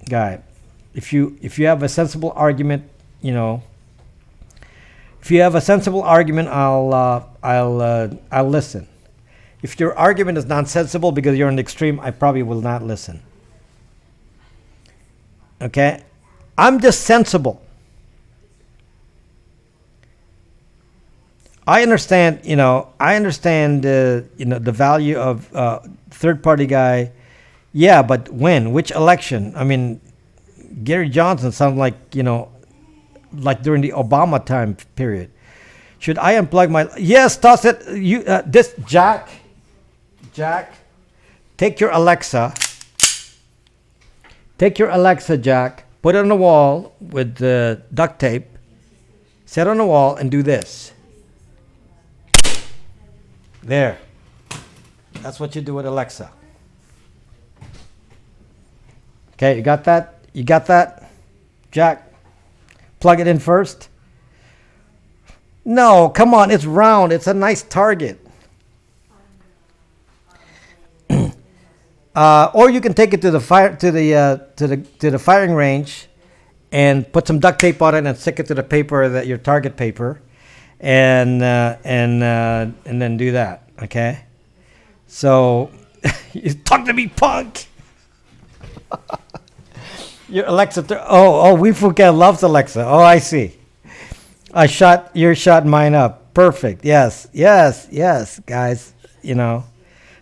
guy. If you have a sensible argument, If you have a sensible argument, I'll listen. If your argument is nonsensical because you're in the extreme, I probably will not listen. Okay? I'm just sensible. I understand, the value of third-party guy. Yeah, but when? Which election? I mean, Gary Johnson sounds like, like during the Obama time period. Should I unplug my... Yes, toss it. Jack, take your Alexa, Jack, put it on the wall with duct tape, set it on the wall, and do this. There. That's what you do with Alexa. Okay, you got that? Jack? Plug it in first. No, come on, it's round. It's a nice target. Or you can take it to the firing range and put some duct tape on it and stick it to the paper, your target paper, and then do that. Okay. So, you talk to me, punk. Your Alexa. We forget loves Alexa. Oh, I see. Your shot mine up. Perfect. Yes, yes, yes, guys. You know,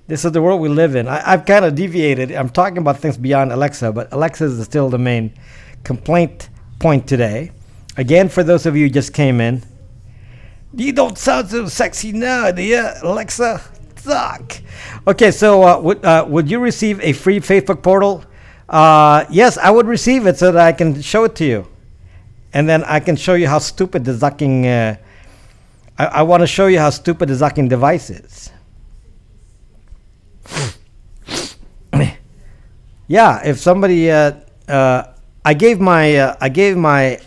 this is the world we live in. I've kind of deviated. I'm talking about things beyond Alexa, but Alexa is still the main complaint point today. Again, for those of you who just came in, you don't sound so sexy now, do you, Alexa? Zuck. Okay, so would you receive a free Facebook portal? Yes, I would receive it so that I can show it to you. And then I can show you how stupid the Zucking... I want to show you how stupid the Zucking device is. Yeah, if somebody... I gave my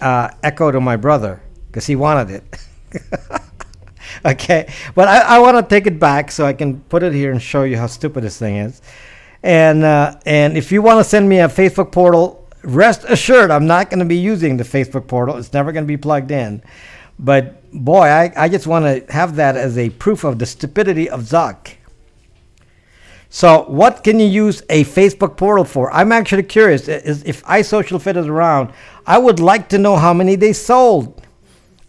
Echo to my brother because he wanted it. Okay, but I want to take it back so I can put it here and show you how stupid this thing is. And if you want to send me a Facebook portal, rest assured I'm not going to be using the Facebook portal. It's never going to be plugged in. But boy, I just want to have that as a proof of the stupidity of Zuck. So what can you use a Facebook portal for? I'm actually curious. If iSocial Fit is around, I would like to know how many they sold.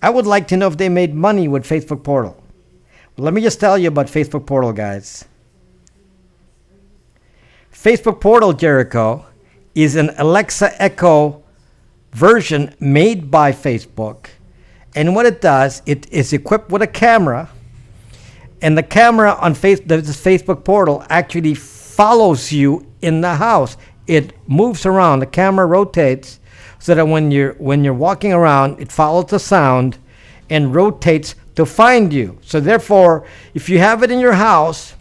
I would like to know if they made money with Facebook portal. Let me just tell you about Facebook portal, guys. Facebook portal, Jericho, is an Alexa Echo version made by Facebook. And what it does, it is equipped with a camera. And the camera on this Facebook portal actually follows you in the house. It moves around. The camera rotates so that when you're walking around, it follows the sound and rotates to find you. So therefore, if you have it in your house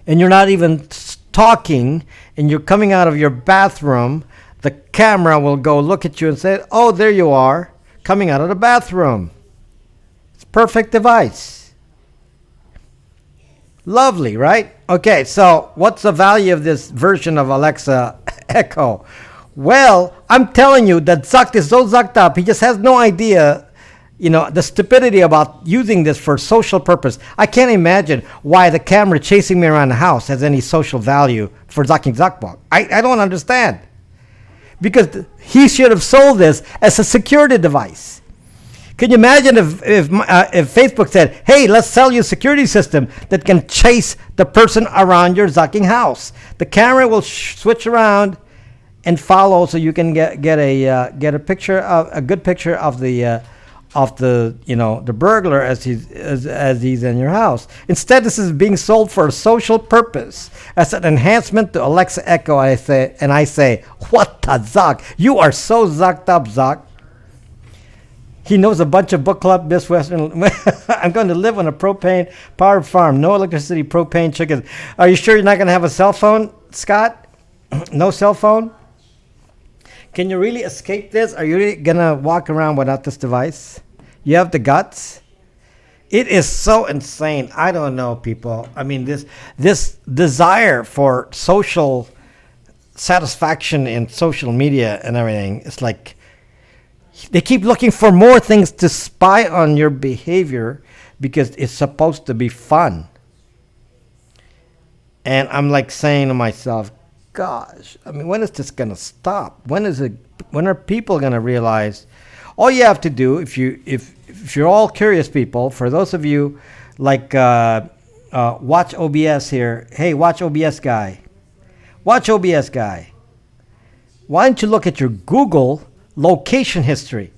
and you're not even talking and you're coming out of your bathroom, the camera will go look at you and say, "Oh, there you are, coming out of the bathroom." It's a perfect device. Lovely, right? Okay, so what's the value of this version of Alexa Echo? Well, I'm telling you that Zuck is so zucked up, he just has no idea, the stupidity about using this for social purpose. I can't imagine why the camera chasing me around the house has any social value for Zucking Zuckbug. I don't understand. Because he should have sold this as a security device. Can you imagine if Facebook said, "Hey, let's sell you a security system that can chase the person around your Zucking house. The camera will switch around and follow, so you can get a picture of a good picture of the burglar as he's in your house." Instead, this is being sold for a social purpose as an enhancement to Alexa Echo. I say, what the Zuck? You are so zucked up, Zuck. He knows a bunch of book club Miss Western. I'm going to live on a propane powered farm. No electricity, propane chickens. Are you sure you're not going to have a cell phone, Scott? No cell phone? Can you really escape this? Are you really going to walk around without this device? You have the guts? It is so insane. I don't know, people. I mean, this desire for social satisfaction in social media and everything, it's like they keep looking for more things to spy on your behavior because it's supposed to be fun. And I'm like saying to myself, gosh, I mean, when is this going to stop? When are people going to realize? All you have to do, if you're all curious people, for those of you like watch OBS here, hey, watch OBS guy. Watch OBS guy. Why don't you look at your Google location history?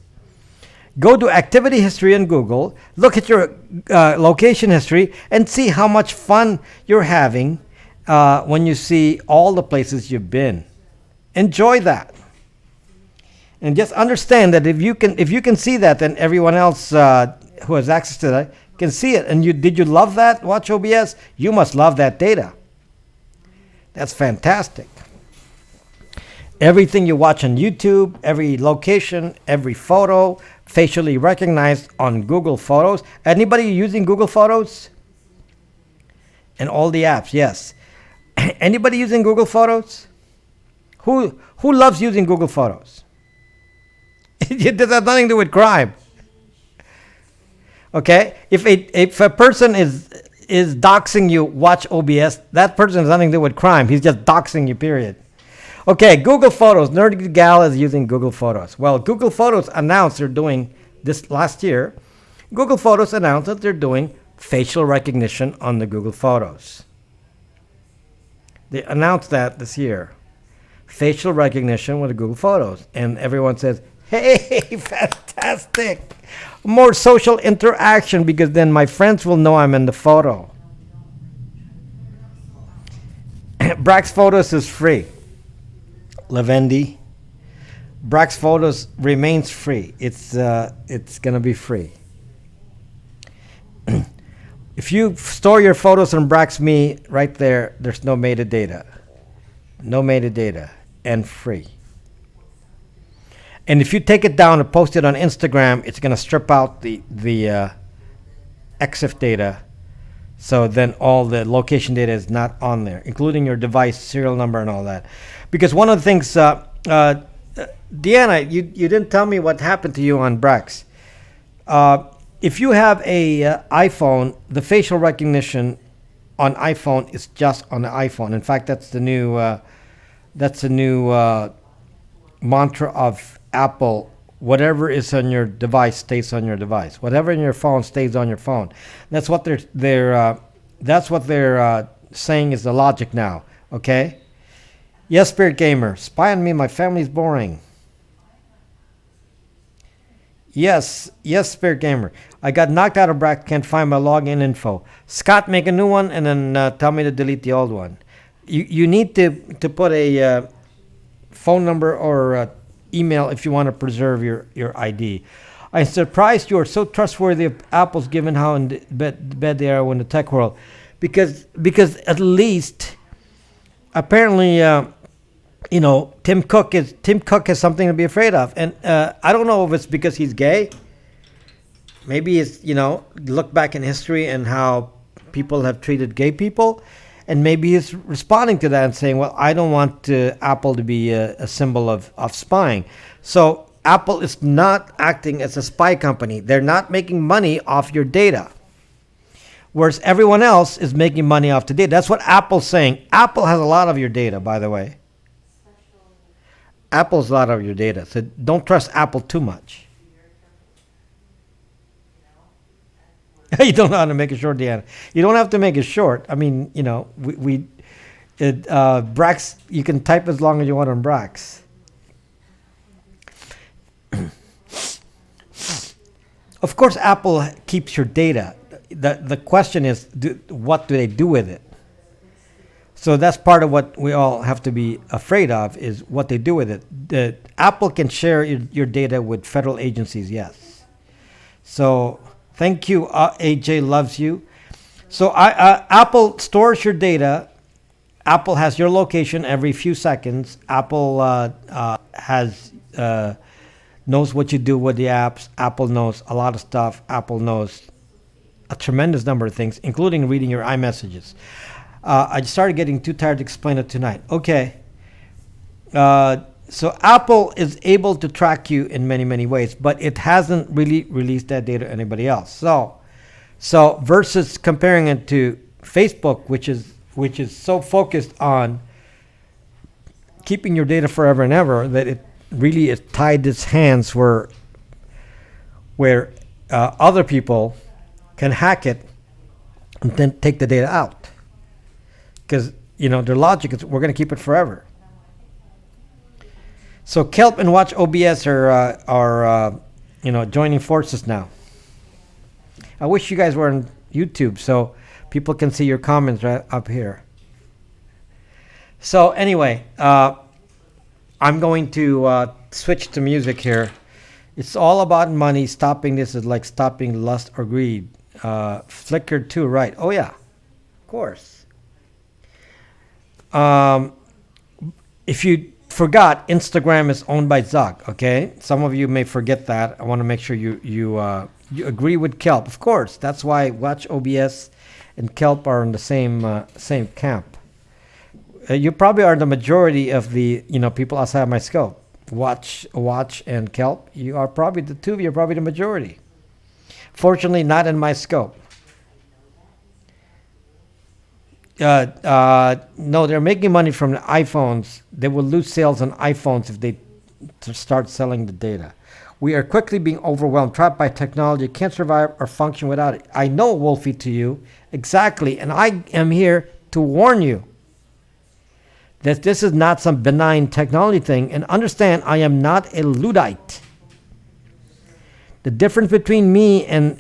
Go to activity history in Google, look at your location history, and see how much fun you're having when you see all the places you've been. Enjoy that. And just understand that if you can see that, then everyone else who has access to that can see it. And did you love that, Watch OBS? You must love that data. That's fantastic. Everything you watch on YouTube, every location, every photo, facially recognized on Google Photos. Anybody using Google Photos? And all the apps, yes. Anybody using Google Photos? Who loves using Google Photos? It has nothing to do with crime. Okay? If a person is doxing you, watch OBS, that person has nothing to do with crime. He's just doxing you, period. Okay, Google Photos. Nerdy Gal is using Google Photos. Well, Google Photos announced they're doing this last year. Google Photos announced that they're doing facial recognition on the Google Photos. They announced that this year. Facial recognition with the Google Photos. And everyone says, hey, fantastic. More social interaction because then my friends will know I'm in the photo. Brax Photos is free. Lavendi. Brax Photos remains free. It's gonna be free. If you store your photos on Brax.me, right there, there's no metadata. No metadata and free. And if you take it down and post it on Instagram, it's gonna strip out the EXIF data. So then all the location data is not on there, including your device serial number and all that. Because one of the things, Deanna, you didn't tell me what happened to you on Brax. If you have a iPhone, the facial recognition on iPhone is just on the iPhone. In fact, that's the new mantra of Apple. Whatever is on your device stays on your device. Whatever in your phone stays on your phone. That's what they're saying is the logic now. Okay. Yes, Spirit Gamer. Spy on me. My family's boring. Yes, Spirit Gamer. I got knocked out of Brax. Can't find my login info. Scott, make a new one and then tell me to delete the old one. You need to put a phone number or email if you want to preserve your ID. I'm surprised you are so trustworthy of Apple's given how in bed they are in the tech world, because at least apparently Tim Cook has something to be afraid of, and I don't know if it's because he's gay. Maybe it's look back in history and how people have treated gay people. And maybe he's responding to that and saying, well, I don't want Apple to be a symbol of spying. So Apple is not acting as a spy company. They're not making money off your data. Whereas everyone else is making money off the data. That's what Apple's saying. Apple has a lot of your data, by the way. Apple's a lot of your data. So don't trust Apple too much. You don't know how to make it short, Deanna. You don't have to make it short. I mean, Brax, you can type as long as you want on Brax. Of course, Apple keeps your data. The question is, what do they do with it? So that's part of what we all have to be afraid of, is what they do with it. Apple can share your data with federal agencies, yes. So thank you, AJ loves you. So Apple stores your data. Apple has your location every few seconds. Apple knows what you do with the apps. Apple knows a lot of stuff. Apple knows a tremendous number of things, including reading your iMessages. I started getting too tired to explain it tonight. Okay. So Apple is able to track you in many, many ways, but it hasn't really released that data to anybody else. So versus comparing it to Facebook, which is so focused on keeping your data forever and ever that it really is tied its hands where other people can hack it and then take the data out. Because their logic is we're going to keep it forever. So Kelp and Watch OBS are joining forces now. I wish you guys were on YouTube so people can see your comments right up here. So anyway, I'm going to switch to music here. It's all about money. Stopping this is like stopping lust or greed. Flickr too, right? Oh yeah, of course. If you forgot, Instagram is owned by Zuck. Okay, some of you may forget that. I want to make sure you agree with Kelp. Of course, that's why Watch OBS and Kelp are in the same camp. You probably are the majority of the people outside my scope. Watch and Kelp. You are probably the two of you are probably the majority. Fortunately, not in my scope. No, they're making money from the iPhones. They will lose sales on iPhones if they start selling the data. We are quickly being overwhelmed, trapped by technology, can't survive or function without it. I know, Wolfie, to you, exactly, and I am here to warn you that this is not some benign technology thing, and understand I am not a Luddite. The difference between me and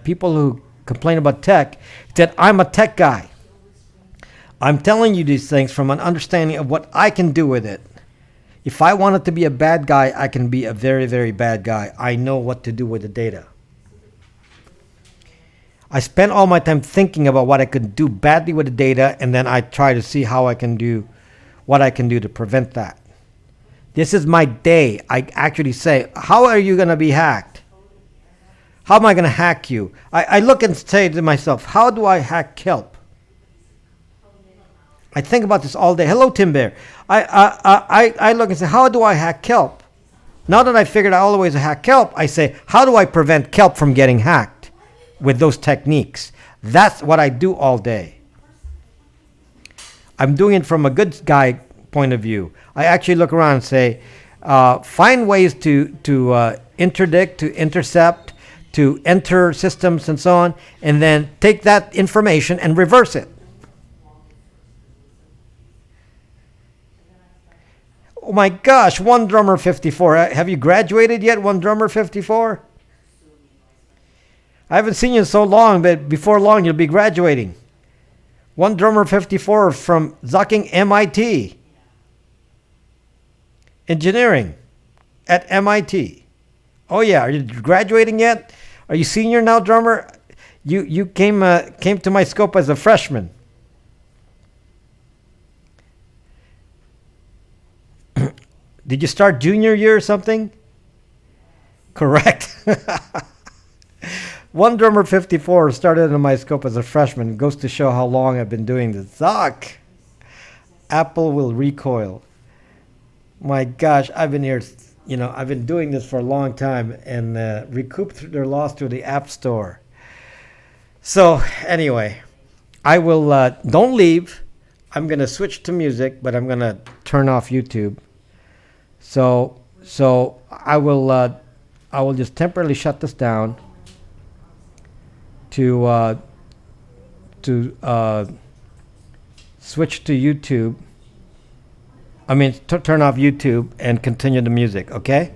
people who complain about tech is that I'm a tech guy. I'm telling you these things from an understanding of what I can do with it. If I wanted to be a bad guy, I can be a very, very bad guy. I know what to do with the data. I spend all my time thinking about what I could do badly with the data, and then I try to see how I can do what I can do to prevent that. This is my day. I actually say, how are you going to be hacked? How am I going to hack you? I look and say to myself, how do I hack Kelp? I think about this all day. Hello, Tim Bear. I look and say, how do I hack Kelp? Now that I figured out all the ways to hack Kelp, I say, how do I prevent Kelp from getting hacked with those techniques? That's what I do all day. I'm doing it from a good guy point of view. I actually look around and say, find ways to interdict, to intercept, to enter systems and so on, and then take that information and reverse it. Oh my gosh, One Drummer 54. Have you graduated yet, One Drummer 54? I haven't seen you in so long, but before long you'll be graduating. One Drummer 54 from Zucking MIT. Engineering at MIT. Oh yeah, are you graduating yet? Are you senior now, drummer? You came to my scope as a freshman. Did you start junior year or something? Correct. One Drummer 54 started in my scope as a freshman. It goes to show how long I've been doing this. Zuck! Apple will recoil. My gosh, I've been here, I've been doing this for a long time and recouped their loss through the App Store. So anyway, I will, don't leave. I'm going to switch to music, but I'm going to turn off YouTube. So I will just temporarily shut this down to switch to YouTube. I mean, turn off YouTube and continue the music, okay?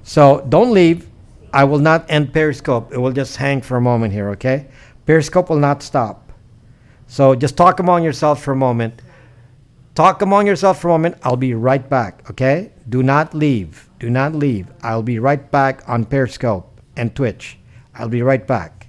So don't leave. I will not end Periscope. It will just hang for a moment here, okay? Periscope will not stop. So just talk among yourselves for a moment. Talk among yourselves for a moment. I'll be right back, okay? Do not leave. Do not leave. I'll be right back on Periscope and Twitch. I'll be right back.